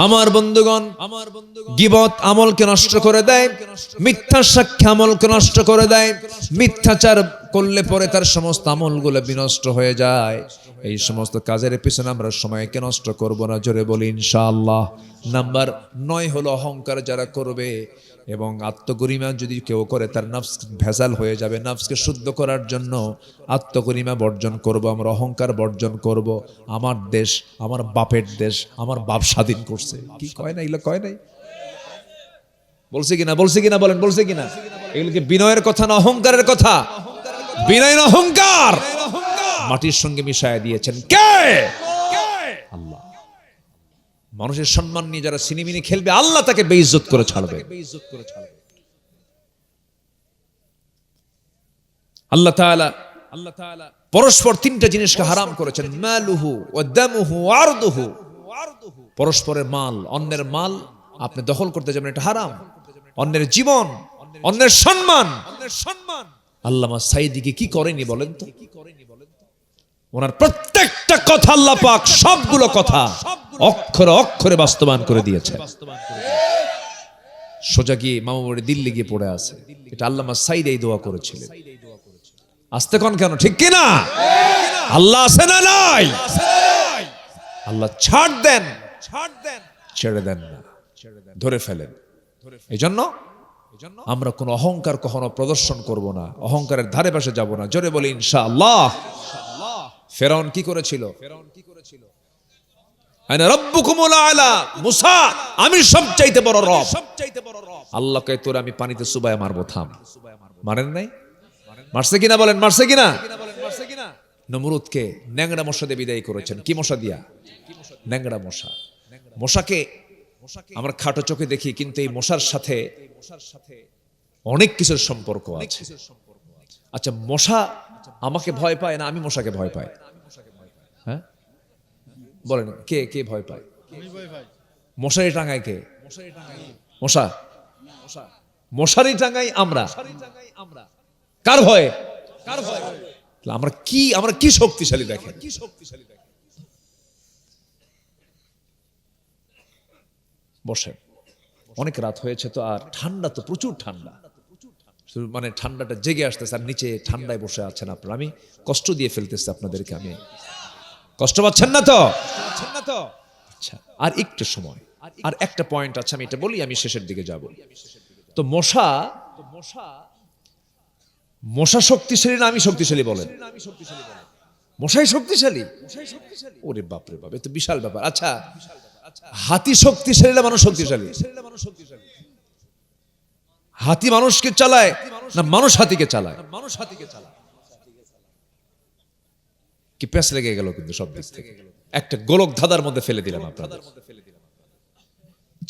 আমার বন্ধুগণ, গীবত আমলকে নষ্ট করে দেয়, মিথ্যা সাক্ষ্য আমলকে নষ্ট করে দেয়, মিথ্যাচার করলে পরে তার সমস্ত আমলগুলো বিনষ্ট হয়ে যায়। এই সমস্ত কাজের পিছনে আমরা সময়কে নষ্ট করব না, জোরে বলি ইনশাআল্লাহ। নাম্বার 9 হলো অহংকার যারা করবে এবং আত্মগরিমা যদি কেউ করে তার নফস ভেজাল হয়ে যাবে। নফসকে শুদ্ধ করার জন্য আত্মগরিমা বর্জন করব, আমরা অহংকার বর্জন করব। আমার দেশ, আমার বাপের দেশ, আমার বাপ স্বাধীন করছে, কি কয় না এগুলো কয় নাই? বলছে কিনা, বলছে কিনা বলেন, বলছে কিনা? এগুলো কি বিনয়ের কথা না অহংকারের কথা? বিনয় না অহংকার মাটির সঙ্গে মিশায় দিয়েছেন কে? আল্লাহ। মানুষের সম্মান নিয়ে যারা সিনেমিনি খেলবে আল্লাহ তাকে বেইজ্জত করে ছাড়বে। আল্লাহ তাআলা পরস্পর তিনটা জিনিসকে হারাম করেছেন, মালুহু ওয়া দামুহু ওয়া আরদুহু। পরস্পরের মাল, অন্যের মাল আপনি দখল করতে যাবেন, এটা হারাম। অন্যের জীবন, অন্যের সম্মান। আল্লামা সাইদিকে কি করেনি বলেন তো? ওনার প্রত্যেকটা কথা আল্লাহ পাক সবগুলো কথা অক্ষরে অক্ষরে বাস্তবায়ন করে দিয়েছে। সোজা গিয়ে মামুবাড়ি দিল্লি গিয়ে পড়ে আছে, এটা আল্লামা সাইদ এই দোয়া করেছিলেন। আসতে কোন কেন, ঠিক কিনা? আল্লাহ আছে না নাই? আল্লাহ ছাড় দেন, ছেড়ে দেন না, ধরে ফেলেন। এই জন্য আমরা কোন অহংকার কখনো প্রদর্শন করব না, অহংকারের ধারে পাশে যাব না, জোরে বলি ইনশাআল্লাহ। ফেরাউন কি করেছিল? আনা রাব্বুকুমুল আলা, মুসা আমি সবচাইতে বড় রব। আল্লাহকে তোর আমি পানিতে চুবায় মারবো, থাম। মারেন নাই? মারছে কিনা বলেন, মারছে কিনা? নমরুদকে ন্যাংরা মশা দিয়ে বিদায় করেছেন। কি মশা দিয়া? ন্যাংরা মশা। মশাকে আমরা খাটো চোখে দেখি, কিন্তু এই মশার সাথে অনেক কিছুর সম্পর্ক আছে। আচ্ছা, মশা আমাকে ভয় পায় না আমি মশাকে ভয় পাই? হ্যাঁ বলেন, কে কে ভয় পায়? মশারি টাঙায় কে? মশা। মশারি টাঙাই আমরা। কার ভয়ে? আমরা কি শক্তিশালী দেখেন। বসেন, অনেক রাত হয়েছে তো, আর ঠান্ডা তো প্রচুর ঠান্ডা, মানে ঠান্ডাটা জেগে আসতেছে, আর নিচে ঠান্ডায় বসে আছেন আপনারা। আমি কষ্ট দিয়ে ফেলতেছি আপনাদেরকে, আমি কষ্ট পাচ্ছেন না তো? আচ্ছা, আর একটু সময়, আর একটা পয়েন্ট আছে, আমি এটা বলি, আমি শেষের দিকে যাব। তো মশা শক্তিশালী না আমি শক্তিশালী বলেন? মশাই শক্তিশালী? ওরে বাপরে বাপ, এ তো বিশাল ব্যাপার। আচ্ছা, হাতি শক্তিশালী না মানুষ শক্তিশালী? হাতি মানুষকে চালায় না মানুষ হাতিকে চালায়? কি প্যাঁচ লেগে গেল কিন্তু সব দিক থেকে। একটা গোলক ধাঁধার মধ্যে ফেলে দিলাম আপনাদের।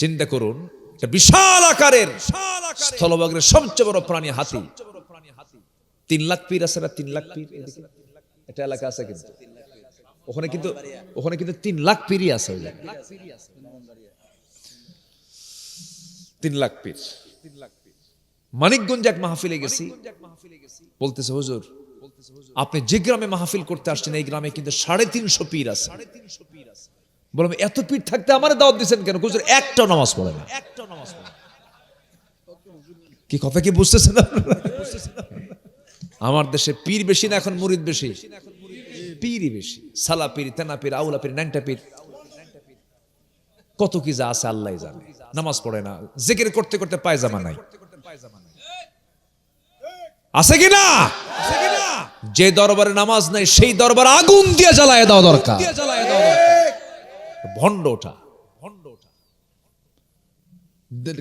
চিন্তা করুন, একটা বিশাল আকারের স্থলভাগের সবচেয়ে বড় প্রাণী হাতি। 3 লাখ পীর আছে না? 3 লাখ পীর এটা এলাকা আছে, কিন্তু ওখানে কিন্তু 3 লাখ পীরই আছে। 3 লাখ পীর। মানিকগঞ্জে এক মাহফিলে গেছি, বলতেছে হুজুর আপনি যে গ্রামে মাহফিল করতে আসছেন এই গ্রামে কিন্তু 350 পীর আছে। বললাম এত পীর থাকতে আমার দাওয়াত দিচ্ছেন কেন? হুজুর একটা নামাজ পড়ে না। কি কথা কি বুঝতেছেন আপনারা? আমার দেশে পীর বেশি না এখন মুরিদ বেশি? পীরই বেশি। সালা পীর, তেনা পীর, আউলা পীর, ন্যাংটা পীর, কত কি যা আছে আল্লাহ জানে। নামাজ পড়ে না, জিকির করতে করতে পায়জামা নাই। আছে কিনা? যে দরবারে নামাজ নাই সেই দরবার আগুন দিয়ে জ্বালায় দেওয়া দরকার। ভণ্ড ওঠা।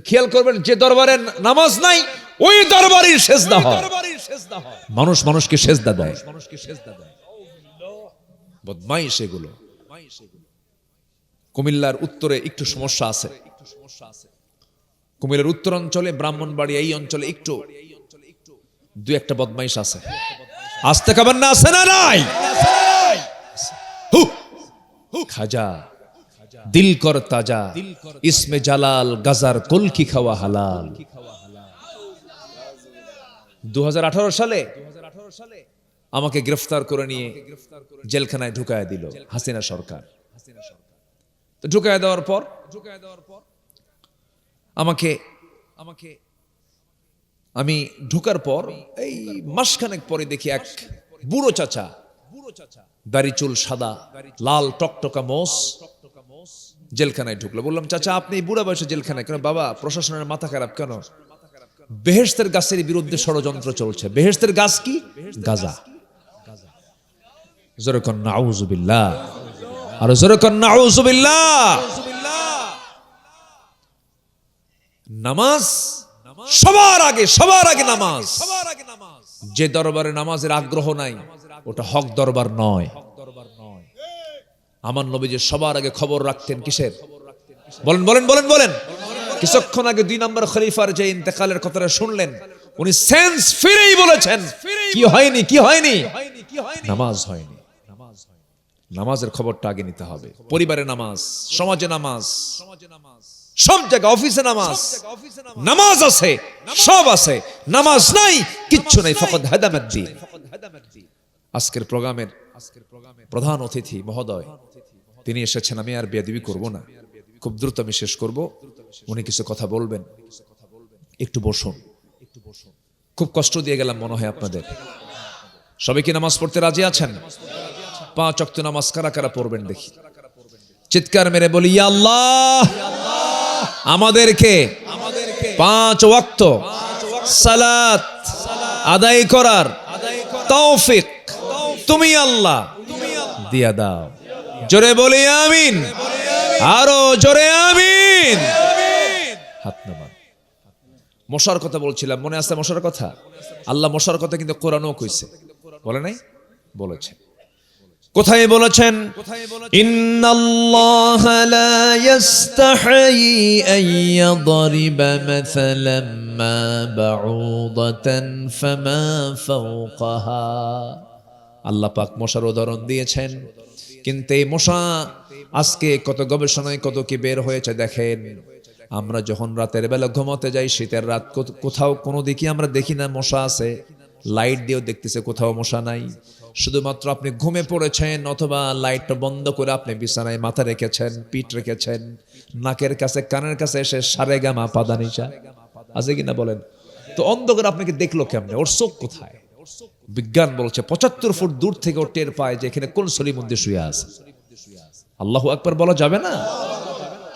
খেয়াল করবেন, যে দরবারে নামাজ নাই ওই দরবারই সেজদা হয়। মানুষ মানুষকে সেজদা দেয়। বদমাইশ এগুলো। কুমিল্লার উত্তরে একটু সমস্যা আছে। কুমিল্লার উত্তরাঞ্চলে, ব্রাহ্মণবাড়িয়া এই অঞ্চলে একটু 2-1টা বদমাইশ আছে। আসতে খাবার না আছে না নাই? খাজা দিল কর তাজা, ইসমে জালাল গাজার কলকি খাওয়া হালাল। 2018 সালে আমাকে গ্রেফতার করে নিয়ে জেলখানায় ঢুকায় দিল হাসিনা সরকার। তো ঢুকায় দেওয়ার পর আমাকে আমি ঢোকার পর এই মাসখানেক পরে দেখি এক বুড়ো চাচা, দাড়ি চুল সাদা, লাল টকটকা মোষ, জেলখানায় ঢুকলো। বললাম, চাচা আপনি এই বুড়া বয়সে জেলখানায় কেন? বাবা, প্রশাসনের মাথা খারাপ কেন? বেহেশতের গাছের বিরুদ্ধে ষড়যন্ত্র চলছে। বেহেশতের গাছ কি? গাজা। জোরে কর নাউযুবিল্লাহ, আর জোরে কর নাউযুবিল্লাহ। নামাজ সবার আগে নামাজ। যে দরবারে নামাজের আগ্রহ নাই ওটা হক দরবার নয়। আমার নবী যে সবার আগে খবর রাখতেন কিসের? বলেন বলেন বলেন বলেন। কিছুক্ষণ আগে 2 নম্বর খলিফার যে ইন্তেকালের কথাটা শুনলেন, উনি সেন্স ফিরেই বলেছেন কি হয়নি, কি হয়নি? নামাজ হয়নি। নামাজের খবরটা আগে নিতে হবে। পরিবারে নামাজ, সমাজে নামাজ, সব জায়গায়, অফিসে নামাজ। নামাজ আছে, সব আছে, নামাজ নাই, কিচ্ছু নাই। ফাকাদ হাদামাদ্দিন। আজকের প্রোগ্রামের প্রধান অতিথি মহোদয় তিনি এসেছেন। আমি আর বেয়াদবি করব না, খুব দ্রুত আমি শেষ করব। উনি কিছু কথা বলবেন, একটু বসুন। খুব কষ্ট দিয়ে গেলাম মনে হয় আপনাদের। সবাই কি নামাজ পড়তে রাজি আছেন? 5 ওয়াক্ত নামাজ কারা কারা পড়বেন দেখি? চিৎকার মেরে বলি, ইয়া আল্লাহ, আমাদেরকে 5 ওয়াক্ত সালাত আদায় করার তৌফিক তুমি আল্লাহ দিয়া দাও। জোরে বলি আমিন, আরো জোরে আমিন। হাত নামান। মশার কথা বলছিলাম, মনে আছে মশার কথা? আল্লাহ মশার কথা কিন্তু কোরআনও কইছে, বলে নাই? বলেছে। কোথায় বলেছেন? ইন্নাল্লাহা লা ইস্তাহি আইয়াদরিবা মাসালাম মা বাউদাতান ফামা ফাওকাহা। আল্লাহ পাক মশার উদাহরণ দিয়েছেন, কিন্তু এই মশা আজকে কত গবেষণায় কত কি বের হয়েছে দেখেন। আমরা যখন রাতের বেলা ঘুমাতে যাই, শীতের রাত, কোথাও কোনো দিকে আমরা দেখি না মশা আছে। লাইট দিয়েও দেখতেছে, কোথাও মশা নাই। শুধুমাত্র আপনি ঘুমে পড়েছেন অথবা লাইটটা বন্ধ করে আপনি বিছানায় মাথা রেখেছেন, পিঠ রেখেছেন, নাকের কাছে কানের কাছে এসে সারেগামা পাদানিসা আছে কিনা বলেন তো? অন্ধকার আপনাকে দেখলো কেমনে? ওর চোখ কোথায়? বিজ্ঞান বলছে 75 ফুট দূর থেকে ও টের পায় যে এখানে কোন সলির মধ্যে শুয়ে আছে। আল্লাহু আকবার বলা যাবে না?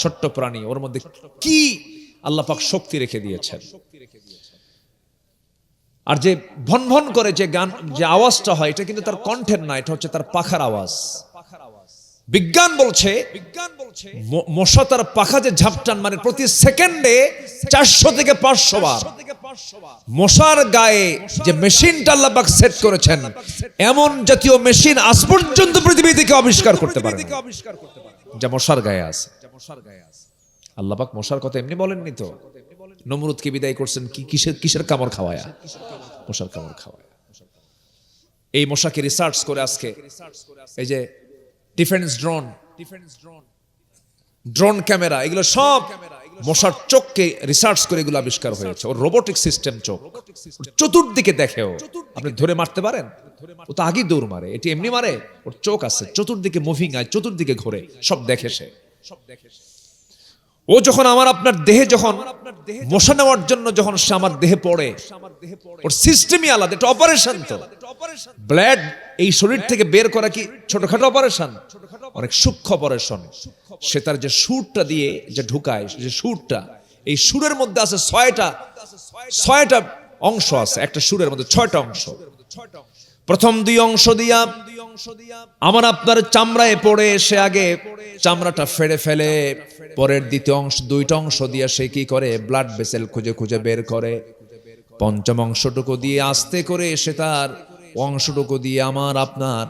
ছোট্ট প্রাণী, ওর মধ্যে কি আল্লাহ পাক শক্তি রেখে দিয়েছেন। আর যে ভন ভন করে যে গান, যে আওয়াজটা হয়, এটা কিন্তু তার কণ্ঠের না, এটা হচ্ছে তার পাখার আওয়াজ। বিজ্ঞান বলছে মশা তার পাখা যে ঝাপটান, মানে প্রতি সেকেন্ডে 400 থেকে 500 বার। মশার গায়ে যে মেশিনটা আল্লাহ পাক সেট করেছেন, এমন জাতীয় মেশিন আজ পর্যন্ত পৃথিবী থেকে আবিষ্কার করতে পারে যা মশার গায়ে আছে। আল্লাহ পাক মশার কথা এমনি বলেননি তো। নমরুদকে বিদায় করছেন কি? কিসের কামড় খাওয়ায়া? মশার কামড় খাওয়ায়া। এই মশাকে রিসার্চ করে আজকে এই যে ডিফেন্স ড্রোন ক্যামেরা, এগুলো সব মশার চোখকে রিসার্চ করে এগুলো আবিষ্কার হয়েছে। ওর রোবোটিক সিস্টেম চোখ, চতুর্দিকে দেখেও আপনি ধরে মারতে পারেন? ও তো আগেই দৌড় মারে, এটি এমনি মারে? ওর চোখ আছে, চতুর্দিকে মুভিং আয়, চতুর্দিকে ঘোরে, সব দেখে সে। ও যখন আমার আপনার দেহে, যখন মশা নেওয়ার জন্য যখন সে আমার দেহে পড়ে, ওর সিস্টেমই আলাদা। এটা অপারেশন তো। ব্লাড এই শরীর থেকে বের করা কি ছোটখাটো অপারেশন? অনেক সূক্ষ্ম অপারেশন। সে তার যে সুরটা দিয়ে যে ঢুকায়, যে সুরটা, এই সুরের মধ্যে আছে 6টা অংশ আছে। একটা সুরের মধ্যে 6টা অংশ। প্রথম 2 অংশ দিয়া আমার আপনার চামড়ায় পড়ে, সে আগে চামড়াটা ফেড়ে ফেলে, পরের দ্বিতীয় অংশ, 2টা অংশ দিয়ে সে কি করে? ব্লাড ভেসেল খুঁজে খুঁজে বের করে। পঞ্চম অংশটুকু দিয়ে আস্তে করে সে তার অংশটুকু দিয়ে আমার আপনার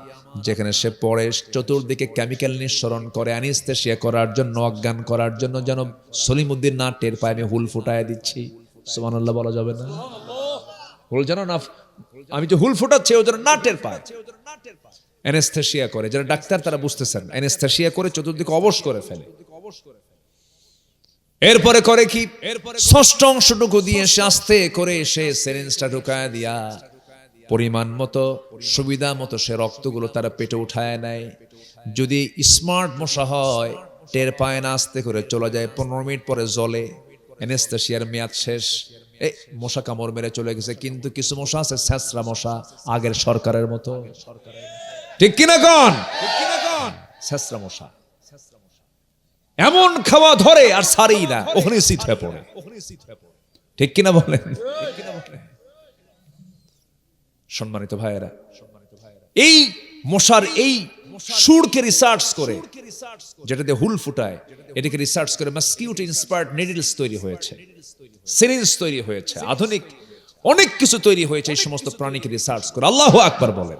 যেখানে সে পড়ে, চতুর্দিকে কেমিক্যাল নিঃসরণ করে, অ্যানেস্থেসিয়া করার জন্য, অজ্ঞান করার জন্য, যেন সলিমুদ্দিন না টের পায়। আমি হুল ফুটায় দিচ্ছি, সুবহানাল্লাহ বলা যাবে না? হুল যেন না, আমি যে হুল ফুটাচ্ছি ও যেন না টের পায়। অ্যানেস্থেসিয়া করে, যারা ডাক্তার তারা বুঝতেছেন, অ্যানেস্থেসিয়া করে চতুর্দিকে অবশ করে ফেলে। এরপরে করে কি? ষষ্ঠ অংশটুকু দিয়ে সে আস্তে করে সে সিরিঞ্জটা ঢুকায় দিয়া পরিমাণ মতো, সুবিধা মতো সে রক্তগুলো তারা পেটে উঠায় নেয়। যদি স্মার্ট মশা হয় টের পায় না, আস্তে করে চলে যায়। 15 মিনিট পরে জ্বলে, অ্যানেস্থেসিয়ার মেয়াদ শেষ। এই মশা কামড় মেরে চলে গেছে, কিন্তু কিছু মশা আছে ছেঁচড়া মশা, আগের সরকারের মতো। ঠিক কিনা কোন? ছেঁচড়া মশা এমন খাওয়া ধরে আর সারেই না, ওখানে শীত হয়ে পড়ে। ঠিক কিনা বলেন? সম্মানিত ভাইয়েরা, এই মশার এই সুরকে রিসার্চ করে, যেটাতে হুল ফুটায়, এটাকে রিসার্চ করে মসকিউটো ইন্সপায়ার্ড নিডলস তৈরি হয়েছে, সিরিঞ্জ তৈরি হয়েছে, আধুনিক অনেক কিছু তৈরি হয়েছে এই সমস্ত প্রাণীকে রিসার্চ করে। আল্লাহু আকবার বলেন।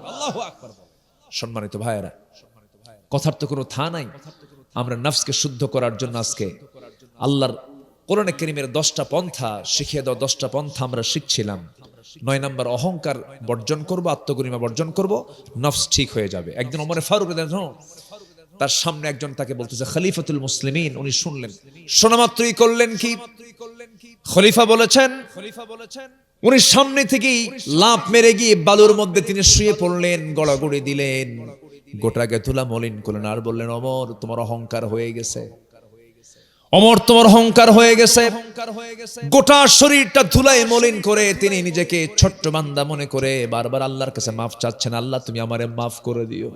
সম্মানিত ভাইয়েরা, কথার তো কোনো থা নাই। আমরা নফসকে শুদ্ধ করার জন্য আজকে আল্লাহর কোরআনে কারীমের 10টা পন্থা শিখিয়ে দাও, 10টা পন্থা আমরা শিখছিলাম। 9 নম্বর, অহংকার বর্জন করব, আত্মগরিমা বর্জন করব, নফস ঠিক হয়ে যাবে। একদিন ওমরে ফারুক রাদিয়াল্লাহু আনহু, তার সামনে একজন তাকে বলতেছে খলিফাতুল মুসলিমিন, উনি শুনলেন, শোনা মাত্রই করলেন কি? খলিফা বলেছেন। উনি সামনে থেকেই লাফ মেরে গিয়ে বালুর মধ্যে তিনি শুয়ে পড়লেন, গড়াগড়ি দিলেন, গোটাকে ধুলা মলিন করলেন, আর বললেন, ওমর তোমার অহংকার হয়ে গেছে, ওমর তোমার অহংকার হয়ে গেছে। গোটা শরীরটা ধুলায় মলিন করে তিনি নিজেকে ছোট্ট বান্দা মনে করে বারবার আল্লাহর কাছে মাফ চাচ্ছেন, আল্লাহ তুমি আমারে মাফ করে দিও,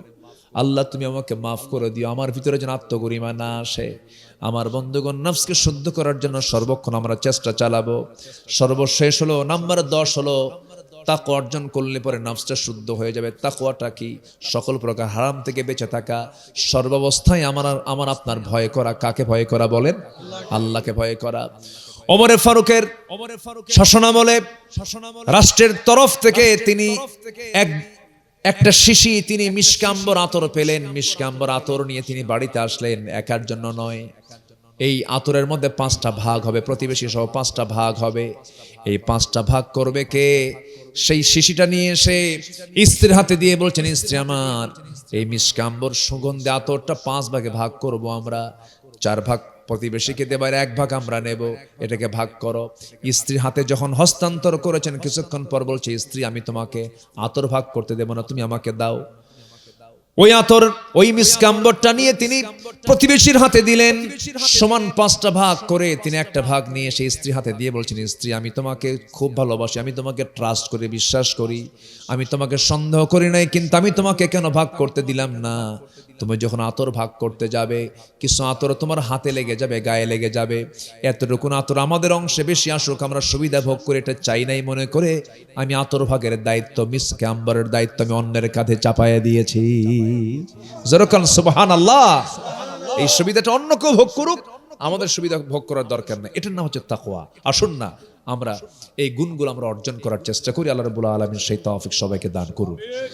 আল্লাহ তুমি আমাকে মাফ করে দিও, আমার ভিতরে যেন আত্মগরিমা না আসে। আমার বন্ধুগণ, নফসকে শুদ্ধ করার জন্য সর্বক্ষণ আমরা চেষ্টা চালাবো। সর্বশেষ হলো নাম্বার 10 হলো তাকওয়া অর্জন করলে পরে নফসটা শুদ্ধ হয়ে যাবে। তাকওয়াটা কি? সকল প্রকার হারাম থেকে বেঁচে থাকা, সর্বাবস্থায় আমার আপনার ভয় করা। কাকে ভয় করা বলেন? আল্লাহকে ভয় করা। ওমরে ফারুকের শাসনামলে রাষ্ট্রের তরফ থেকে তিনি একটা শিশি, তিনি মিশকাম্বর আতর পেলেন। মিশকাম্বর আতর নিয়ে তিনি বাড়িতে আসলেন, একার জন্য নয়। এই আতরের মধ্যে 5টা ভাগ হবে, প্রতিবেশী সহ 5টা ভাগ হবে। এই 5টা ভাগ করবে কে? সেই শিশিটা নিয়ে এসে স্ত্রীর হাতে দিয়ে বলছেন, স্ত্রী আমার, এই মিশকাম্বর সুগন্ধি আতরটা 5 ভাগে ভাগ করব আমরা। 4 ভাগ প্রতিবেশীকে দেবার, 1 ভাগ আমরা নেব, এটাকে ভাগ করো। স্ত্রীর হাতে যখন হস্তান্তর করেছেন, কিছুক্ষণ পর বলছে, স্ত্রী আমি তোমাকে আতর ভাগ করতে দেব না, তুমি আমাকে দাও। ওই আতর, ওই মিশকাম্বরটা নিয়ে তিনি প্রতিবেশীর হাতে দিলেন, সমান 5টা ভাগ করে তিনি একটা ভাগ নিয়ে সেই স্ত্রী হাতে দিয়ে বলছেন, স্ত্রী আমি তোমাকে খুব ভালোবাসি, আমি তোমাকে ট্রাস্ট করি, বিশ্বাস করি, আমি তোমাকে সন্দেহ করি নাই, কিন্তু আমি তোমাকে কেন ভাগ করতে দিলাম না? তুমি যখন আতর ভাগ করতে যাবে, কিছু আতর তোমার হাতে লেগে যাবে, গায়ে লেগে যাবে। এতটুকু আতর আমাদের অংশে বেশি আসুক, আমরা সুবিধা ভোগ করে এটা চাই নাই মনে করে আমি আতর ভাগের দায়িত্ব, মিশকাম্বরের দায়িত্ব আমি অন্যের কাঁধে চাপায়া দিয়েছি। যেরকম সুবহানাল্লাহ। এই সুবিধাটা অন্য কেউ ভোগ করুক, আমাদের সুবিধা ভোগ করার দরকার নেই। এটার নাম হচ্ছে তাকওয়া। আসুন না আমরা এই গুণগুলো আমরা অর্জন করার চেষ্টা করি। আল্লাহ রাব্বুল আলামিন সেই তৌফিক সবাইকে দান করুন।